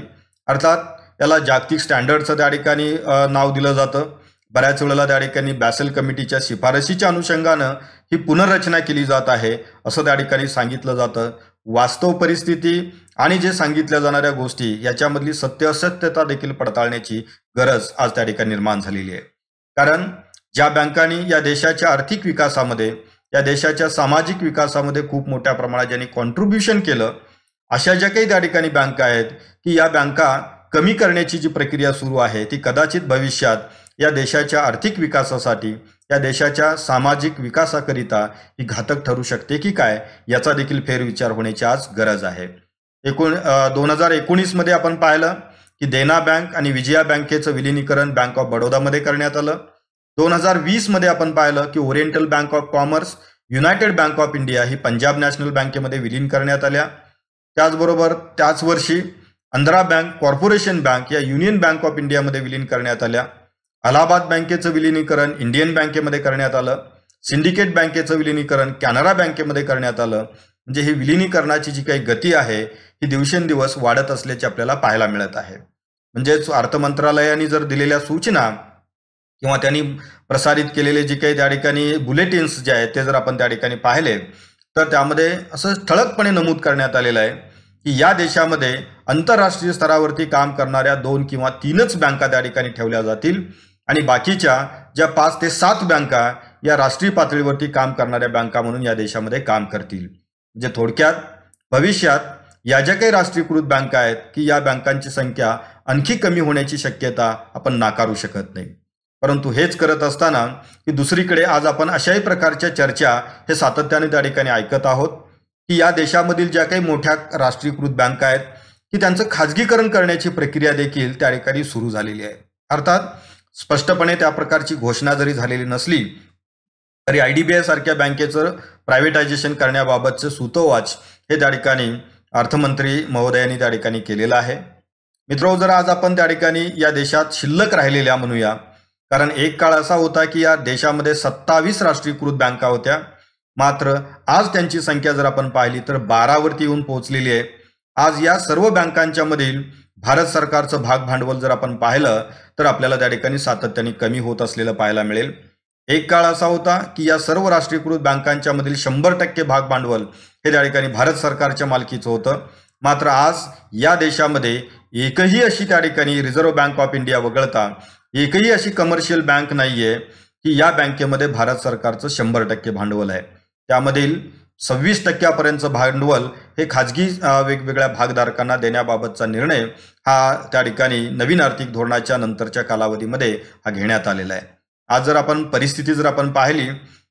अर्थात याला जागतिक स्टँडर्डचं त्या ठिकाणी नाव दिलं जातं. बऱ्याच वेळेला त्या ठिकाणी बॅसेल कमिटीच्या शिफारशीच्या अनुषंगानं ही पुनर्रचना केली जात आहे असं त्या ठिकाणी सांगितलं जातं. वास्तव परिस्थिती आणि जे सांगितल्या जाणाऱ्या गोष्टी याच्यामधली सत्यासत्यता देखील पडताळण्याची गरज आज त्या ठिकाणी निर्माण झालेली आहे. कारण ज्या बँकांनी या देशाच्या आर्थिक विकासामध्ये, या देशाच्या सामाजिक विकासामध्ये खूप मोठ्या प्रमाणात ज्यांनी कॉन्ट्रीब्युशन केलं, अशा ज्या काही त्या ठिकाणी बँका आहेत की या बँका कमी करण्याची जी प्रक्रिया सुरू आहे ती कदाचित भविष्यात या देशाच्या आर्थिक विकासासाठी, या देशाच्या सामाजिक विकासाकरिता ही घातक ठरू शकते की काय याचा देखील फेरविचार होण्याची आज गरज आहे. 2019मध्ये आपण पाहिलं की देना बँक आणि विजया बँकेचं विलिनीकरण बँक ऑफ बडोदामध्ये करण्यात आलं. 2020मध्ये आपण पाहिलं की oriental bank of commerce, United bank of India he Punjab national बँकेमध्ये विलीन करण्यात आल्या. त्याचबरोबर त्याच वर्षी आंध्रा बँक, कॉर्पोरेशन बँक या युनियन बँक ऑफ इंडियामध्ये विलीन करण्यात आल्या. अलाहाबाद बँकेचं विलिनीकरण इंडियन बँकेमध्ये करण्यात आलं. सिंडिकेट बँकेचं विलिनीकरण कॅनरा बँकेमध्ये करण्यात आलं. म्हणजे ही विलिनीकरणाची जी काही गती आहे ही दिवसेंदिवस वाढत असल्याचे आपल्याला पाहायला मिळत आहे. म्हणजेच अर्थ मंत्रालयाने जर दिलेल्या सूचना किंवा त्यांनी प्रसारित केलेले जे काही त्या ठिकाणी बुलेटिन्स जे आहेत ते जर आपण त्या ठिकाणी पाहिले तर त्यामध्ये असं ठळकपणे नमूद करण्यात आलेलं आहे की या देशामध्ये आंतरराष्ट्रीय स्तरावरती काम करणाऱ्या 2 किंवा 3च बँका त्या ठिकाणी ठेवल्या जातील आणि बाकीच्या ज्या 5 ते 7 बँका या राष्ट्रीय पातळीवरती काम करणाऱ्या बँका म्हणून या देशामध्ये काम करतील. म्हणजे थोडक्यात भविष्यात या ज्या काही राष्ट्रीयकृत बँका आहेत की या बँकांची संख्या आणखी कमी होण्याची शक्यता आपण नाकारू शकत नाही. परंतु हेच करत असताना की दुसरीकडे आज आपण अशाही प्रकारच्या चर्चा हे सातत्याने त्या ठिकाणी ऐकत आहोत की या देशामधील ज्या काही मोठ्या राष्ट्रीयकृत बँका आहेत की त्यांचं खाजगीकरण करण्याची प्रक्रिया देखील त्या ठिकाणी सुरू झालेली आहे. अर्थात स्पष्टपणे त्या प्रकारची घोषणा जरी झालेली नसली तरी IDBI सारख्या बँकेचं प्रायव्हेटायझेशन करण्याबाबतचं सूतोवाच हे त्या ठिकाणी अर्थमंत्री महोदयांनी त्या ठिकाणी केलेलं आहे. मित्रो, जर आज आपण त्या ठिकाणी या देशात शिल्लक राहिलेल्या म्हणूया, कारण एक काळ असा होता की या देशामध्ये 27 राष्ट्रीयकृत बँका होत्या, मात्र आज त्यांची संख्या जर आपण पाहिली तर 12वरती येऊन पोहोचलेली आहे. आज या सर्व बँकांच्या मधील भारत सरकारचं भाग भांडवल जर आपण पाहिलं तर आपल्याला त्या ठिकाणी सातत्याने कमी होत असलेलं पाहायला मिळेल. एक काळ असा होता की या सर्व राष्ट्रीयकृत बँकांच्या मधील 100% भाग भांडवल हे त्या ठिकाणी भारत सरकारच्या मालकीचं होतं, मात्र आज या देशामध्ये एकही अशी त्या ठिकाणी रिझर्व्ह बँक ऑफ इंडिया वगळता एकही अशी कमर्शियल बँक नाहीये की या बँकेमध्ये भारत सरकारचं 100% भांडवल आहे. त्यामधील 26% भांडवल हे खाजगी वेगवेगळ्या भागधारकांना देण्याबाबतचा निर्णय हा त्या ठिकाणी नवीन आर्थिक धोरणाच्या नंतरच्या कालावधीमध्ये हा घेण्यात आलेला आहे. आज जर आपण परिस्थिती जर आपण पाहिली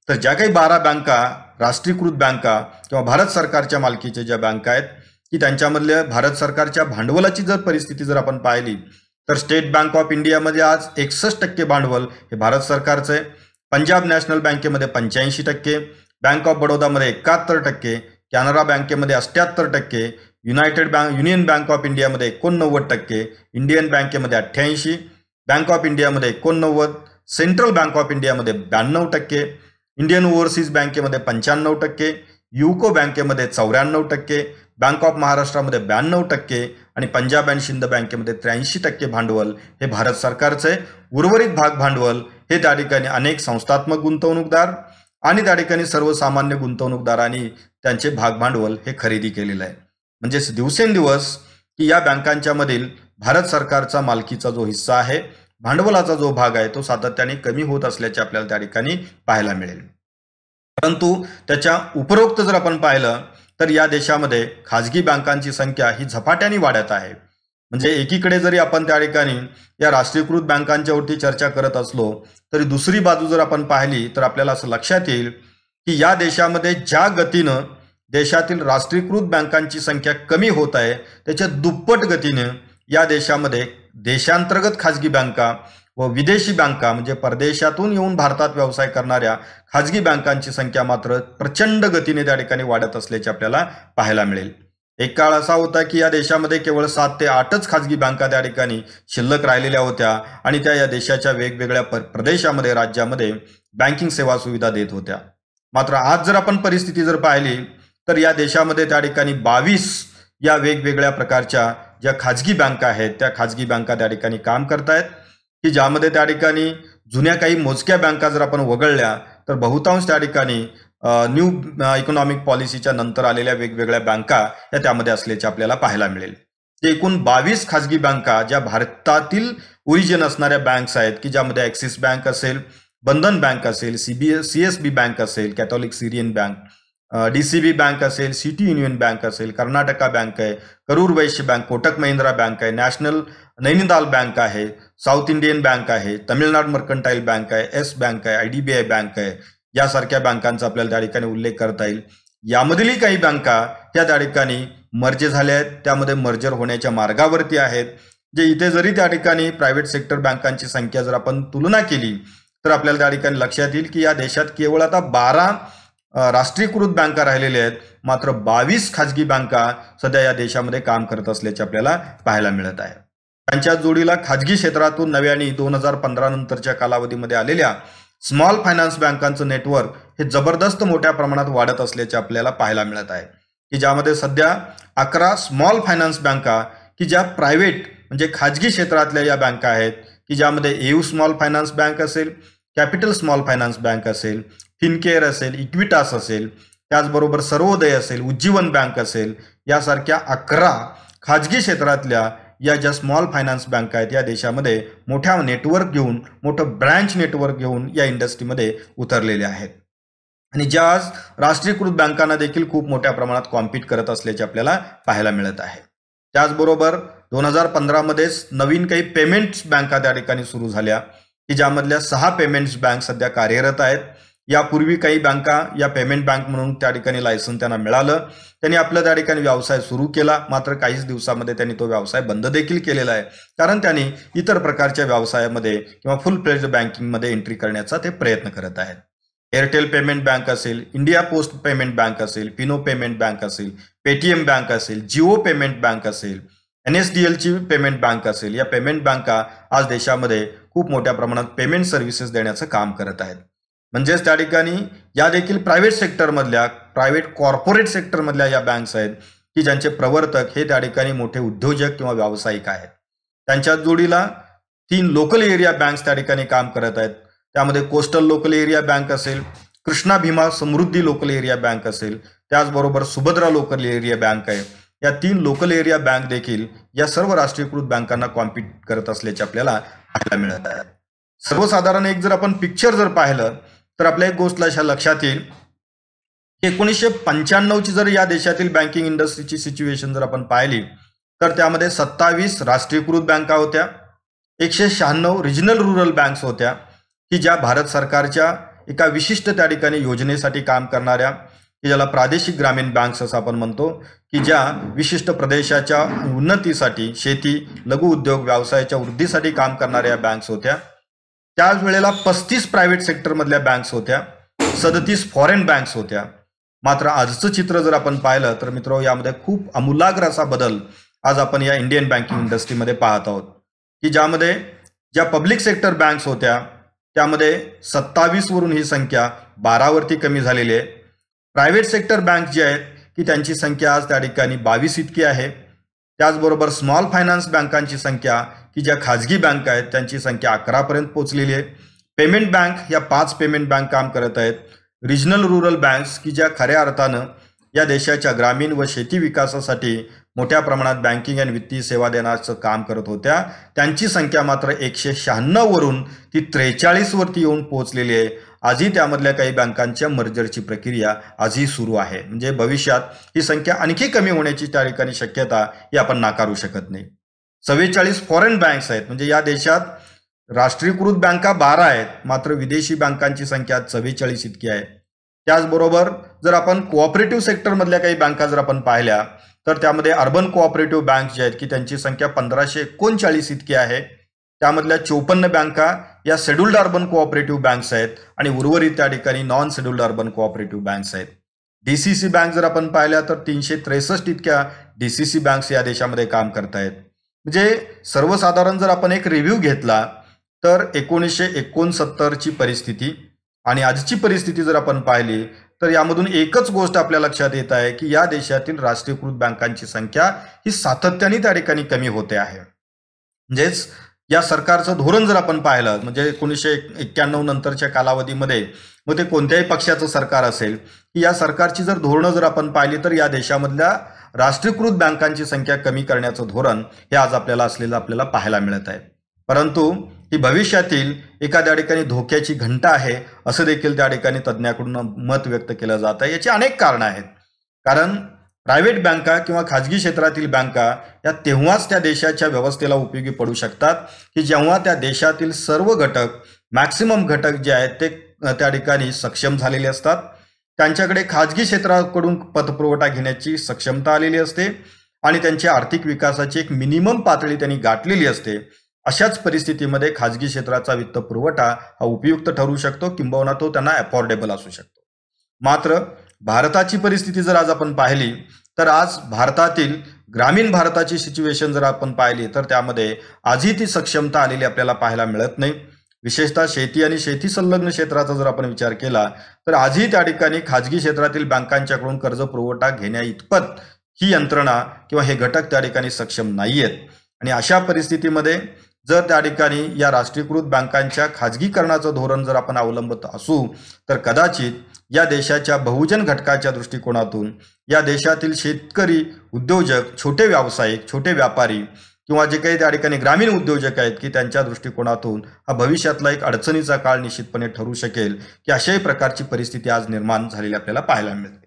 तर ज्या काही 12 बँका राष्ट्रीयकृत बँका किंवा भारत सरकारच्या मालकीच्या ज्या बँका आहेत की त्यांच्यामधल्या भारत सरकारच्या भांडवलाची जर परिस्थिती जर आपण पाहिली तर स्टेट बँक ऑफ इंडियामध्ये आज 61% भांडवल हे भारत सरकारचं आहे. पंजाब नॅशनल बँकेमध्ये 85%, बँक ऑफ बडोदामध्ये 71%, कॅनरा बँकेमध्ये 78%, युनियन बँक ऑफ इंडियामध्ये 89%, इंडियन बँकेमध्ये 88%, बँक ऑफ इंडियामध्ये 89%, सेंट्रल बँक ऑफ इंडियामध्ये 92%, इंडियन ओव्हरसीज बँकेमध्ये 95%, युको बँकेमध्ये 94%, बँक ऑफ महाराष्ट्रामध्ये 92% आणि पंजाब अँड सिंध बँकेमध्ये 83% भांडवल हे भारत सरकारचं आहे. उर्वरित भाग भांडवल हे त्या ठिकाणी अनेक संस्थात्मक गुंतवणूकदार आणि त्या ठिकाणी सर्वसामान्य गुंतवणूकदारांनी त्यांचे भाग भांडवल हे खरेदी केलेलं आहे. म्हणजेच दिवसेंदिवस की या बँकांच्या मधील भारत सरकारचा मालकीचा जो हिस्सा आहे, भांडवलाचा जो भाग आहे, तो सातत्याने कमी होत असल्याचे आपल्याला त्या ठिकाणी पाहायला मिळेल. परंतु त्याच्या उपरोक्त जर आपण पाहिलं तर या देशामध्ये खाजगी बँकांची संख्या ही झपाट्याने वाढत आहे. म्हणजे एकीकडे जरी आपण त्या ठिकाणी या राष्ट्रीयकृत बँकांच्या वरती चर्चा करत असलो तरी दुसरी बाजू जर आपण पाहिली तर आपल्याला असं लक्षात येईल की या देशामध्ये ज्या गतीनं देशातील राष्ट्रीयकृत बँकांची संख्या कमी होत आहे त्याच्या दुप्पट गतीने या देशामध्ये देशांतर्गत खाजगी बँका व विदेशी बँका म्हणजे परदेशातून येऊन भारतात व्यवसाय करणाऱ्या खाजगी बँकांची संख्या मात्र प्रचंड गतीने त्या ठिकाणी वाढत असल्याचे आपल्याला पाहायला मिळेल. एक काळ असा होता की या देशामध्ये केवळ 7 ते 8च खाजगी बँका त्या ठिकाणी शिल्लक राहिलेल्या होत्या आणि त्या या देशाच्या वेगवेगळ्या प्रदेशामध्ये राज्यामध्ये बँकिंग सेवा सुविधा देत होत्या. मात्र आज जर आपण परिस्थिती जर पाहिली तर या देशामध्ये त्या ठिकाणी 22 या वेगवेगळ्या प्रकारच्या ज्या खाजगी बँका आहेत त्या खाजगी बँका त्या ठिकाणी काम करतायत की ज्यामध्ये त्या ठिकाणी जुन्या काही मोजक्या बँका जर आपण वगळल्या तर बहुतांश त्या ठिकाणी न्यू इकॉनॉमिक पॉलिसीच्या नंतर आलेल्या वेगवेगळ्या बँका या त्यामध्ये असल्याचे आपल्याला पाहायला मिळेल. ते एकूण 22 खाजगी बँका ज्या भारतातील ओरिजिन असणाऱ्या बँक्स आहेत की ज्यामध्ये ॲक्सिस बँक असेल, बंधन बँक असेल, CSB बँक असेल, Catholic Syrian bank, DCB bank असेल, सिटी युनियन बँक असेल, कर्नाटका बँक आहे, करूर वैश्य बँक, कोटक महिंद्रा बँक आहे, नॅशनल नैनिताल बँक आहे, साऊथ इंडियन बँक आहे, तमिळनाड मर्कंटाईल बँक आहे, येस बँक आहे, IDBI बँक आहे, यासारख्या बँकांचा आपल्याला त्या ठिकाणी उल्लेख करता येईल. यामधीलही काही बँका ह्या त्या ठिकाणी मर्ज झाल्या आहेत, त्यामध्ये मर्जर होण्याच्या मार्गावरती आहेत. जे इथे जरी त्या ठिकाणी प्रायव्हेट सेक्टर बँकांची संख्या जर आपण तुलना केली तर आपल्याला त्या ठिकाणी लक्षात येईल की या देशात केवळ आता 12 राष्ट्रीयकृत बँका राहिलेल्या आहेत, मात्र 22 खाजगी बँका सध्या या देशामध्ये काम करत असल्याचे आपल्याला पाहायला मिळत आहे. त्यांच्या जोडीला खाजगी क्षेत्रातून नव्याने 2015 नंतरच्या कालावधीमध्ये आलेल्या स्मॉल फायनान्स बँकांचं नेटवर्क हे जबरदस्त मोठ्या प्रमाणात वाढत असल्याचे आपल्याला पाहायला मिळत आहे की ज्यामध्ये सध्या 11 स्मॉल फायनान्स बँका की ज्या प्रायव्हेट म्हणजे खाजगी क्षेत्रातल्या या बँका आहेत की ज्यामध्ये EU स्मॉल फायनान्स बँक असेल, कॅपिटल स्मॉल फायनान्स बँक असेल, फिनकेअर असेल, इक्विटास असेल, त्याचबरोबर सर्वोदय असेल, उज्जीवन बँक असेल, यासारख्या 11 खाजगी क्षेत्रातल्या या ज्या स्मॉल फायनान्स बँका आहेत या देशामध्ये मोठ्या नेटवर्क घेऊन, मोठं ब्रँच नेटवर्क घेऊन या इंडस्ट्रीमध्ये उतरलेल्या आहेत आणि ज्या आज राष्ट्रीयकृत बँकांना देखील खूप मोठ्या प्रमाणात कॉम्पीट करत असल्याचे आपल्याला पाहायला मिळत आहे. त्याचबरोबर 2015 मध्येच नवीन काही पेमेंट्स बँका त्या ठिकाणी सुरू झाल्या की ज्यामधल्या 6 पेमेंट्स बँक सध्या कार्यरत आहेत. यापूर्वी काही बँका या पेमेंट बँक म्हणून त्या ठिकाणी लायसन्स त्यांना मिळालं, त्यांनी आपलं त्या ठिकाणी व्यवसाय सुरू केला, मात्र काहीच दिवसामध्ये त्यांनी तो व्यवसाय बंद देखील केलेला आहे कारण त्यांनी इतर प्रकारच्या व्यवसायामध्ये किंवा फुल फ्लेज्ड बँकिंगमध्ये एंट्री करण्याचा ते प्रयत्न करत आहेत. एअरटेल पेमेंट बँक असेल, इंडिया पोस्ट पेमेंट बँक असेल, फिनो पेमेंट बँक असेल, पेटीएम बँक असेल, जिओ पेमेंट बँक असेल, NSDLची पेमेंट बँक असेल, या पेमेंट बँका आज देशामध्ये खूप मोठ्या प्रमाणात पेमेंट सर्व्हिसेस देण्याचं काम करत आहेत. म्हणजेच त्या ठिकाणी या देखील प्रायव्हेट सेक्टरमधल्या, प्रायव्हेट कॉर्पोरेट सेक्टरमधल्या या बँक्स आहेत की ज्यांचे प्रवर्तक हे त्या ठिकाणी मोठे उद्योजक किंवा व्यावसायिक आहेत. त्यांच्या जोडीला 3 लोकल एरिया बँक्स त्या ठिकाणी काम करत आहेत. त्यामध्ये कोस्टल लोकल एरिया बँक असेल, कृष्णा भीमा समृद्धी लोकल एरिया बँक असेल, त्याचबरोबर सुभद्रा लोकल एरिया बँक आहे. या 3 लोकल एरिया बँक देखील या सर्व राष्ट्रीयकृत बँकांना कॉम्पीट करत असल्याचे आपल्याला पाहायला मिळत आहे. सर्वसाधारण एक जर आपण पिक्चर जर पाहिलं तर आपल्या एक गोष्ट लक्षात येईल की 1995ची जर या देशातील बँकिंग इंडस्ट्रीची सिच्युएशन जर आपण पाहिली तर त्यामध्ये 27 राष्ट्रीयकृत बँका होत्या, 196 रिजनल रुरल बँक्स होत्या की ज्या भारत सरकारच्या एका विशिष्ट त्या ठिकाणी योजनेसाठी काम करणाऱ्या की ज्याला प्रादेशिक ग्रामीण बँक्स असं आपण म्हणतो की ज्या विशिष्ट प्रदेशाच्या उन्नतीसाठी, शेती, लघु उद्योग व्यवसायाच्या वृद्धीसाठी काम करणाऱ्या बँक्स होत्या. त्याच वेळेला 35 प्रायव्हेट सेक्टरमधल्या बँक्स होत्या, 37 फॉरेन बँक्स होत्या. मात्र आजचं चित्र जर आपण पाहिलं तर मित्र यामध्ये खूप आमूलाग्र असा बदल आज आपण या इंडियन बँकिंग इंडस्ट्रीमध्ये पाहत आहोत की ज्यामध्ये ज्या पब्लिक सेक्टर बँक्स होत्या त्यामध्ये 27 वरून ही संख्या 12 वरती कमी झालेली आहे. प्रायव्हेट सेक्टर बँक जे आहेत की त्यांची संख्या आज त्या ठिकाणी 22 इतकी आहे. त्याचबरोबर स्मॉल फायनान्स बँकांची संख्या की ज्या खाजगी बँक आहेत त्यांची संख्या 11 पर्यंत पोहोचलेली आहे. पेमेंट बँक या 5 पेमेंट बँक काम करत आहेत. रिजनल रुरल बँक्स की ज्या खऱ्या अर्थानं या देशाच्या ग्रामीण व शेती विकासासाठी मोठ्या प्रमाणात बँकिंग आणि वित्तीय सेवा देण्याचं काम करत होत्या, त्यांची संख्या मात्र 196 वरून ती 43 वरती येऊन पोहोचलेली आहे. आजही त्यामधल्या काही बँकांच्या मर्जरची प्रक्रिया आजही सुरू आहे. म्हणजे भविष्यात ही संख्या आणखी कमी होण्याची त्या ठिकाणी शक्यता ही आपण नाकारू शकत नाही. 44 फॉरेन बँक्स आहेत. म्हणजे या देशात राष्ट्रीयकृत बँका 12 आहेत, मात्र विदेशी बँकांची संख्या 44 इतकी आहे. त्याचबरोबर जर आपण कोऑपरेटिव्ह सेक्टरमधल्या काही बँका जर आपण पाहिल्या तर त्यामध्ये अर्बन कोऑपरेटिव्ह बँक जे आहेत की त्यांची संख्या 1539 इतकी आहे. त्यामधल्या 54 बँका या शेड्युल्ड अर्बन कोऑपरेटिव्ह बँक्स आहेत आणि उर्वरित त्या ठिकाणी non scheduled urban cooperative banks आहेत. डीसीसी बँक जर आपण पाहिल्या तर 363 इतक्या डीसीसी बँक्स या देशामध्ये काम करत आहेत. म्हणजे सर्वसाधारण जर आपण एक रिव्ह्यू घेतला तर 1969ची परिस्थिती आणि आजची परिस्थिती जर आपण पाहिली तर यामधून एकच गोष्ट आपल्या लक्षात येत आहे की या देशातील राष्ट्रीयकृत बँकांची संख्या ही सातत्याने त्या ठिकाणी कमी होते आहे. म्हणजेच या सरकारचं धोरण जर आपण पाहिलं म्हणजे 1991 नंतरच्या कालावधीमध्ये मग ते कोणत्याही पक्षाचं सरकार असेल की या सरकारची जर धोरणं जर आपण पाहिली तर या देशामधल्या राष्ट्रीयकृत बँकांची संख्या कमी करण्याचं धोरण हे आज आपल्याला पाहायला मिळत आहे. परंतु ही भविष्यातील एखाद्या ठिकाणी धोक्याची घंटा आहे असं देखील त्या ठिकाणी तज्ज्ञाकडून मत व्यक्त केलं जात आहे. याची अनेक कारणं आहेत. कारण प्रायव्हेट बँका किंवा खाजगी क्षेत्रातील बँका या तेव्हाच त्या देशाच्या व्यवस्थेला उपयोगी पडू शकतात की जेव्हा त्या देशातील सर्व घटक मॅक्सिमम घटक जे आहेत ते त्या ठिकाणी सक्षम झालेले असतात. त्यांच्याकडे खाजगी क्षेत्राकडून पतपुरवठा घेण्याची सक्षमता आलेली असते आणि त्यांच्या आर्थिक विकासाची एक मिनिमम पातळी त्यांनी गाठलेली असते. अशाच परिस्थितीमध्ये खाजगी क्षेत्राचा वित्त पुरवठा हा उपयुक्त ठरू शकतो किंबहुना तो त्यांना अफोर्डेबल असू शकतो. मात्र भारताची परिस्थिती जर आज आपण पाहिली तर आज भारतातील ग्रामीण भारताची सिच्युएशन जर आपण पाहिली तर त्यामध्ये आजही ती सक्षमता आलेली आपल्याला पाहायला मिळत नाही. विशेषतः शेती आणि शेती संलग्न क्षेत्राचा जर आपण विचार केला तर आजही त्या ठिकाणी खाजगी क्षेत्रातील बँकांच्याकडून कर्ज पुरवठा घेण्या इतपत ही यंत्रणा किंवा हे घटक त्या ठिकाणी सक्षम नाहीयेत. आणि अशा परिस्थितीमध्ये जर त्या ठिकाणी या राष्ट्रीयकृत बँकांच्या खाजगीकरणाचं धोरण जर आपण अवलंबत असू तर कदाचित या देशाच्या बहुजन घटकाच्या दृष्टिकोनातून या देशातील शेतकरी, उद्योजक, छोटे व्यावसायिक, छोटे व्यापारी किंवा जे काही त्या ठिकाणी ग्रामीण उद्योजक आहेत की त्यांच्या दृष्टिकोनातून हा भविष्यातला एक अडचणीचा काळ निश्चितपणे ठरू शकेल की अशाही प्रकारची परिस्थिती आज निर्माण झालेली आपल्याला पाहायला मिळते.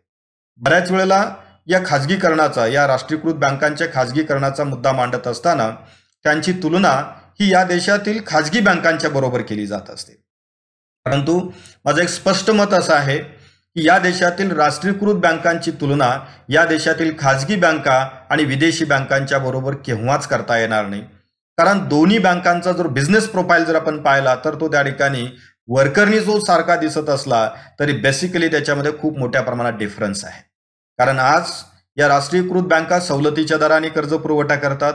बऱ्याच वेळेला या खाजगीकरणाचा या राष्ट्रीयकृत बँकांच्या खाजगीकरणाचा मुद्दा मांडत असताना त्यांची तुलना ही या देशातील खाजगी बँकांच्या बरोबर केली जात असते. परंतु माझं एक स्पष्ट मत असं आहे की या देशातील राष्ट्रीयकृत बँकांची तुलना या देशातील खाजगी बँका आणि विदेशी बँकांच्या बरोबर केव्हाच करता येणार नाही. कारण दोन्ही बँकांचा जर बिझनेस प्रोफाईल जर आपण पाहिला तर तो त्या ठिकाणी वर्करनी जो सारखा दिसत असला तरी बेसिकली त्याच्यामध्ये खूप मोठ्या प्रमाणात डिफरन्स आहे. कारण आज या राष्ट्रीयकृत बँका सवलतीच्या दराने कर्ज पुरवठा करतात,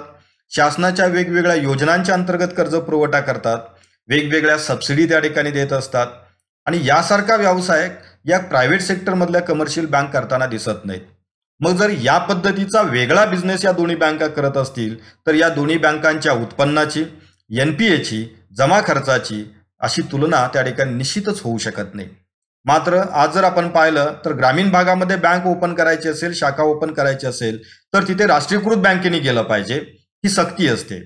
शासनाच्या वेगवेगळ्या योजनांच्या अंतर्गत कर्ज पुरवठा करतात, वेगवेगळ्या सबसिडी त्या ठिकाणी देत असतात आणि यासारखा व्यवसाय या प्रायव्हेट सेक्टरमधल्या कमर्शियल बँक करताना दिसत नाहीत. मग जर या पद्धतीचा वेगळा बिझनेस या दोन्ही बँका करत असतील तर या दोन्ही बँकांच्या उत्पन्नाची, एनपीएची, जमा खर्चाची अशी तुलना त्या ठिकाणी निश्चितच होऊ शकत नाही. मात्र आज जर आपण पाहिलं तर ग्रामीण भागामध्ये बँक ओपन करायची असेल, शाखा ओपन करायची असेल तर तिथे राष्ट्रीयकृत बँकेने गेलं पाहिजे ही सक्ती असते.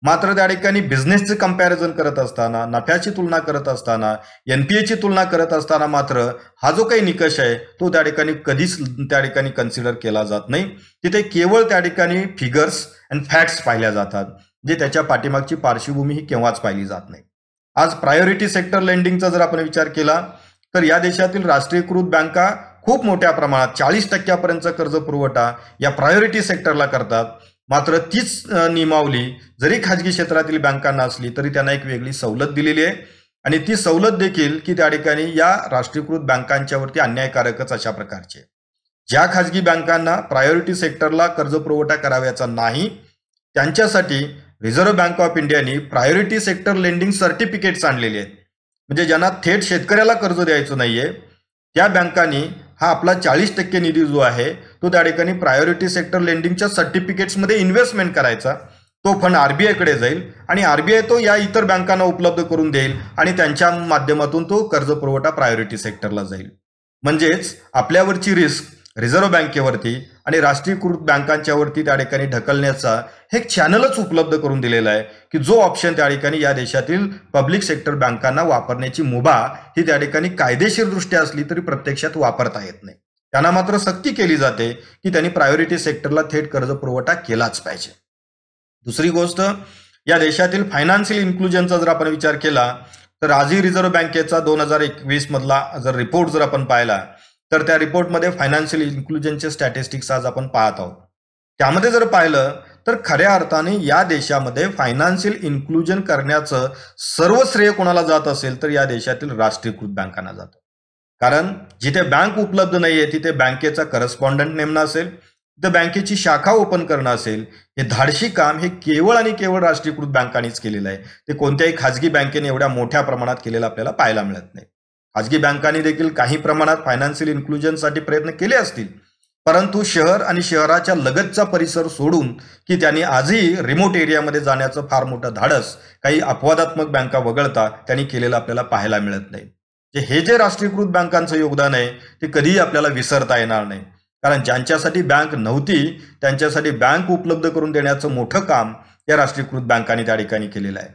मात्र त्या ठिकाणी बिझनेसचं कंपॅरिझन करत असताना, नफ्याची तुलना करत असताना, एनपीएची तुलना करत असताना मात्र हा जो काही निकष आहे तो त्या ठिकाणी कधीच त्या ठिकाणी कन्सिडर केला जात नाही. तिथे केवळ त्या ठिकाणी फिगर्स अँड फॅक्ट्स पाहिल्या जातात, जे त्याच्या पाठीमागची पार्श्वभूमी ही केव्हाच पाहिली जात नाही. आज प्रायोरिटी सेक्टर लेंडिंगचा जर आपण विचार केला तर या देशातील राष्ट्रीयकृत बँका खूप मोठ्या प्रमाणात 40% कर्ज पुरवठा या प्रायोरिटी सेक्टरला करतात. मात्र तीच नियमावली जरी खाजगी क्षेत्रातील बँकांना असली तरी त्यांना एक वेगळी सवलत दिलेली आहे आणि ती सवलत देखील की त्या ठिकाणी या राष्ट्रीयकृत बँकांच्यावरती अन्यायकारकच अशा प्रकारची आहे. ज्या खाजगी बँकांना प्रायोरिटी सेक्टरला कर्ज पुरवठा करावयाचा नाही त्यांच्यासाठी रिझर्व्ह बँक ऑफ इंडियाने प्रायोरिटी सेक्टर लेंडिंग सर्टिफिकेट्स आणलेले आहेत. म्हणजे ज्यांना थेट शेतकऱ्याला कर्ज द्यायचं नाहीये त्या बँकांनी हा आपला 40% निधी जो आहे तो त्या ठिकाणी प्रायोरिटी सेक्टर लेंडिंगच्या सर्टिफिकेट्समध्ये इन्व्हेस्टमेंट करायचा, तो फंड आरबीआयकडे जाईल आणि आरबीआय तो या इतर बँकांना उपलब्ध करून देईल आणि त्यांच्या माध्यमातून तो कर्ज पुरवठा प्रायोरिटी सेक्टरला जाईल. म्हणजेच आपल्यावरची रिस्क रिझर्व्ह बँकेवरती आणि राष्ट्रीयकृत बँकांच्यावरती त्या ठिकाणी ढकलण्याचा हे एक चॅनलच उपलब्ध करून दिलेला आहे की जो ऑप्शन त्या ठिकाणी या देशातील पब्लिक सेक्टर बँकांना वापरण्याची मुभा ही त्या ठिकाणी कायदेशीरदृष्ट्या असली तरी प्रत्यक्षात वापरता येत नाही. त्यांना मात्र सक्ती केली जाते की त्यांनी प्रायोरिटी सेक्टरला थेट कर्ज पुरवठा केलाच पाहिजे. दुसरी गोष्ट, या देशातील फायनान्शियल इन्क्लुजनचा जर आपण विचार केला तर आजही रिझर्व्ह बँकेचा 2021 मधला जर रिपोर्ट जर आपण पाहिला तर त्या रिपोर्टमध्ये फायनान्शियल इन्क्लुजनचे स्टॅटिस्टिक्स आज आपण पाहत आहोत. त्यामध्ये जर पाहिलं तर खऱ्या अर्थाने या देशामध्ये फायनान्शियल इन्क्लुजन करण्याचं सर्व श्रेय कोणाला जात असेल तर या देशातील राष्ट्रीयकृत बँकांना जातं. कारण जिथे बँक उपलब्ध नाहीये तिथे बँकेचा करस्पॉन्डंट नेमणं असेल, तिथे बँकेची शाखा ओपन करणं असेल, हे धाडशी काम हे केवळ आणि केवळ राष्ट्रीयकृत बँकांनीच केलेलं आहे. ते कोणत्याही खाजगी बँकेने एवढ्या मोठ्या प्रमाणात केलेलं आपल्याला पाहायला मिळत नाही. खाजगी बँकांनी देखील काही प्रमाणात फायनान्शियल इन्क्लुजनसाठी प्रयत्न केले असतील, परंतु शहर आणि शहराच्या लगतचा परिसर सोडून की त्यांनी आजही रिमोट एरियामध्ये जाण्याचं फार मोठं धाडस काही अपवादात्मक बँका वगळता त्यांनी केलेलं आपल्याला पाहायला मिळत नाही. हे जे राष्ट्रीयकृत बँकांचं योगदान आहे ते कधीही आपल्याला विसरता येणार नाही. कारण ज्यांच्यासाठी बँक नव्हती त्यांच्यासाठी बँक उपलब्ध करून देण्याचं मोठं काम या राष्ट्रीयकृत बँकांनी त्या ठिकाणी केलेलं आहे.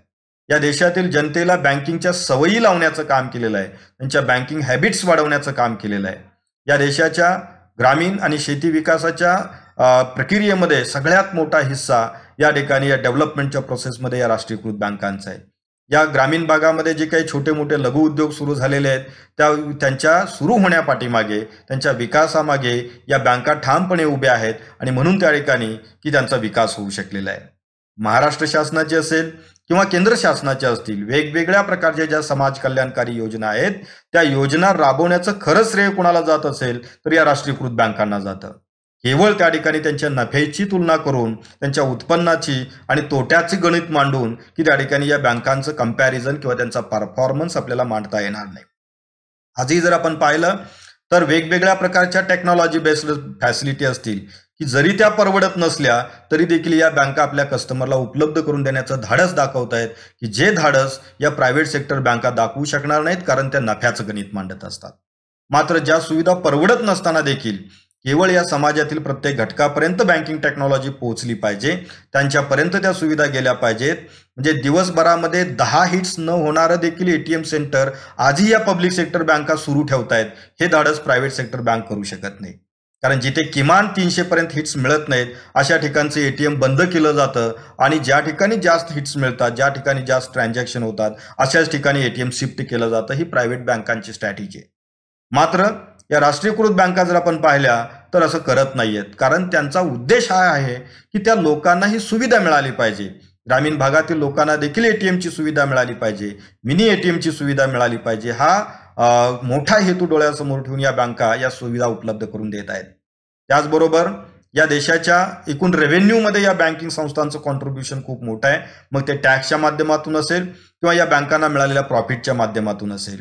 या देशातील जनतेला बँकिंगच्या सवयी लावण्याचं काम केलेलं आहे, त्यांच्या बँकिंग हॅबिट्स वाढवण्याचं काम केलेलं आहे. या देशाच्या ग्रामीण आणि शेती विकासाच्या प्रक्रियेमध्ये सगळ्यात मोठा हिस्सा या ठिकाणी या डेव्हलपमेंटच्या प्रोसेसमध्ये या राष्ट्रीयकृत बँकांचा आहे. या ग्रामीण भागामध्ये जे काही छोटे मोठे लघु उद्योग सुरू झालेले आहेत त्यांच्या सुरू होण्यापाठीमागे, त्यांच्या विकासामागे या बँका ठामपणे उभ्या आहेत आणि म्हणून त्या ठिकाणी की त्यांचा विकास होऊ शकलेला आहे. महाराष्ट्र शासनाची असेल किंवा केंद्र शासनाच्या असतील, वेगवेगळ्या प्रकारच्या ज्या समाज कल्याणकारी योजना आहेत त्या योजना राबवण्याचं खरं श्रेय कोणाला जात असेल तर या राष्ट्रीयकृत बँकांना जातं. केवळ त्या ठिकाणी त्यांच्या नफ्याची तुलना करून त्यांच्या उत्पन्नाची आणि तोट्याचे गणित मांडून की त्या ठिकाणी या बँकांचं कंपॅरिझन किंवा त्यांचा परफॉर्मन्स आपल्याला मांडता येणार नाही. आजही जर आपण पाहिलं तर वेगवेगळ्या प्रकारच्या टेक्नॉलॉजी बेस्ड फॅसिलिटी असतील की जरी त्या परवडत नसल्या तरी देखील या बँका आपल्या कस्टमरला उपलब्ध करून देण्याचं धाडस दाखवत आहेत की जे धाडस या प्रायव्हेट सेक्टर बँका दाखवू शकणार नाहीत, कारण त्या नफ्याचं गणित मांडत असतात. मात्र ज्या सुविधा परवडत नसताना देखील केवळ या समाजातील प्रत्येक घटकापर्यंत बँकिंग टेक्नॉलॉजी पोहोचली पाहिजे, त्यांच्यापर्यंत त्या सुविधा गेल्या पाहिजेत. म्हणजे दिवसभरामध्ये 10 हिट्स न होणारं देखील एटीएम सेंटर आजही या पब्लिक सेक्टर बँका सुरू ठेवतायत. हे धाडस प्रायव्हेट सेक्टर बँक करू शकत नाही. कारण जिथे किमान 300 पर्यंत हिट्स मिळत नाहीत अशा ठिकाणचं एटीएम बंद केलं जातं आणि ज्या ठिकाणी जास्त हिट्स मिळतात, ज्या ठिकाणी जास्त ट्रान्झॅक्शन होतात अशाच ठिकाणी एटीएम शिफ्ट केलं जातं. ही प्रायव्हेट बँकांची स्ट्रॅटेजी आहे. मात्र या राष्ट्रीयकृत बँका जर आपण पाहिल्या तर असं करत नाहीयेत, कारण त्यांचा उद्देश हा आहे की त्या लोकांना ही सुविधा मिळाली पाहिजे. ग्रामीण भागातील लोकांना देखील एटीएमची सुविधा मिळाली पाहिजे, मिनी एटीएमची सुविधा मिळाली पाहिजे. हा मोठा हेतू डोळ्यासमोर ठेवून या बँका या सुविधा उपलब्ध करून देत आहेत. त्याचबरोबर या देशाच्या एकूण रेव्हेन्यूमध्ये या बँकिंग संस्थांचं कॉन्ट्रीब्युशन खूप मोठं आहे. मग ते टॅक्सच्या माध्यमातून असेल किंवा या बँकांना मिळालेल्या प्रॉफिटच्या माध्यमातून असेल.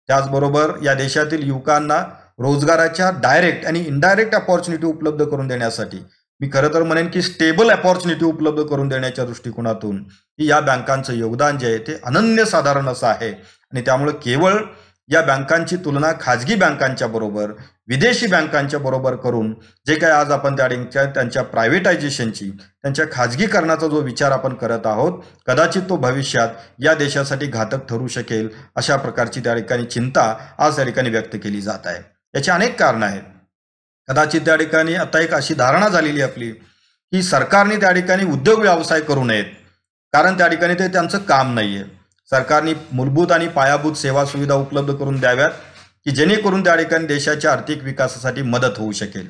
त्याचबरोबर या देशातील युवकांना रोजगाराच्या डायरेक्ट आणि इनडायरेक्ट अपॉर्च्युनिटी उपलब्ध करून देण्यासाठी मी खरं तर म्हणेन की स्टेबल अपॉर्च्युनिटी उपलब्ध करून देण्याच्या दृष्टिकोनातून या बँकांचं योगदान जे आहे ते अनन्यसाधारण असं आहे. आणि त्यामुळे केवळ या बँकांची तुलना खाजगी बँकांच्या बरोबर, विदेशी बँकांच्या बरोबर करून जे काय आज आपण त्यांच्या प्रायव्हेटायझेशनची, त्यांच्या खाजगीकरणाचा जो विचार आपण करत आहोत, कदाचित तो भविष्यात या देशासाठी घातक ठरू शकेल अशा प्रकारची त्या ठिकाणी चिंता आज त्या ठिकाणी व्यक्त केली जात आहे. याची अनेक कारणं आहेत. कदाचित त्या ठिकाणी आता एक अशी धारणा झालेली आपली की सरकारने त्या ठिकाणी उद्योग व्यवसाय करू नयेत, कारण त्या ठिकाणी ते त्यांचं काम नाहीये. सरकारने मूलभूत आणि पायाभूत सेवा सुविधा उपलब्ध करून द्याव्यात की जेणेकरून त्या ठिकाणी देशाच्या आर्थिक विकासासाठी मदत होऊ शकेल.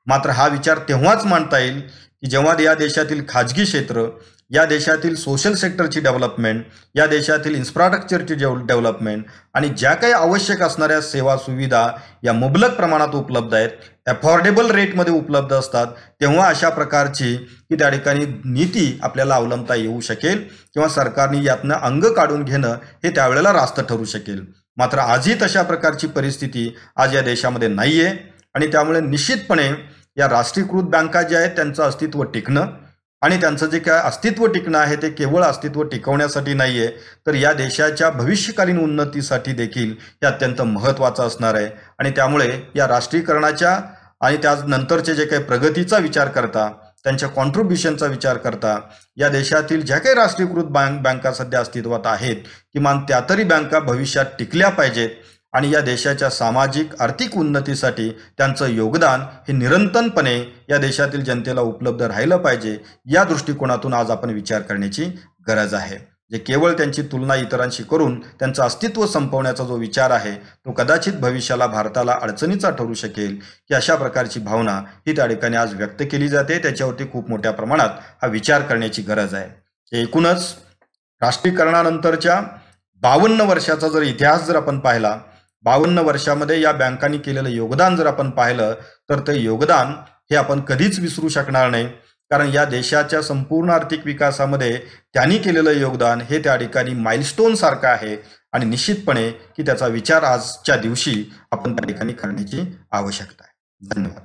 मात्र हा विचार तेव्हाच मांडता येईल की जेव्हा या देशातील खाजगी क्षेत्र, या देशातील सोशल सेक्टरची डेव्हलपमेंट, या देशातील इन्फ्रास्ट्रक्चरची डेव्हलपमेंट आणि ज्या काही आवश्यक असणाऱ्या सेवा सुविधा या मुबलक प्रमाणात उपलब्ध आहेत, अफोर्डेबल रेटमध्ये उपलब्ध असतात, तेव्हा अशा प्रकारची की त्या ठिकाणी नीती आपल्याला अवलंबता येऊ शकेल किंवा सरकारने यातनं अंग काढून घेणं हे त्यावेळेला रास्त ठरू शकेल. मात्र आजही तशा प्रकारची परिस्थिती आज या देशामध्ये नाहीये आणि त्यामुळे निश्चितपणे या राष्ट्रीयकृत बँका ज्या आहेत त्यांचं अस्तित्व टिकणं आणि त्यांचं जे काय अस्तित्व टिकणं आहे ते केवळ अस्तित्व टिकवण्यासाठी नाही आहे, तर या देशाच्या भविष्यकालीन उन्नतीसाठी देखील हे अत्यंत महत्त्वाचं असणार आहे. आणि त्यामुळे या राष्ट्रीयकरणाच्या आणि त्यानंतरचे जे काही प्रगतीचा विचार करता, त्यांच्या कॉन्ट्रीब्युशनचा विचार करता, या देशातील ज्या काही राष्ट्रीयकृत बँका सध्या अस्तित्वात आहेत, किमान त्या तरी बँका भविष्यात टिकल्या पाहिजेत आणि या देशाच्या सामाजिक आर्थिक उन्नतीसाठी त्यांचं योगदान हे निरंतरपणे या देशातील जनतेला उपलब्ध राहिलं पाहिजे. या दृष्टिकोनातून आज आपण विचार करण्याची गरज आहे. जे केवळ त्यांची तुलना इतरांशी करून त्यांचं अस्तित्व संपवण्याचा जो विचार आहे तो कदाचित भविष्याला भारताला अडचणीचा ठरू शकेल, की अशा प्रकारची भावना ही त्या ठिकाणी आज व्यक्त केली जाते. त्याच्यावरती खूप मोठ्या प्रमाणात हा विचार करण्याची गरज आहे. एकूणच राष्ट्रीयकरणानंतरच्या 52 वर्षाचा जर इतिहास जर आपण पाहिला, 52 वर्षामध्ये या बँकांनी केलेलं योगदान जर आपण पाहिलं तर ते योगदान हे आपण कधीच विसरू शकणार नाही. कारण या देशाच्या संपूर्ण आर्थिक विकासामध्ये त्यांनी केलेलं योगदान हे त्या ठिकाणी माइलस्टोन सारखं आहे आणि निश्चितपणे की त्याचा विचार आजच्या दिवशी आपण त्या ठिकाणी करण्याची आवश्यकता आहे. धन्यवाद.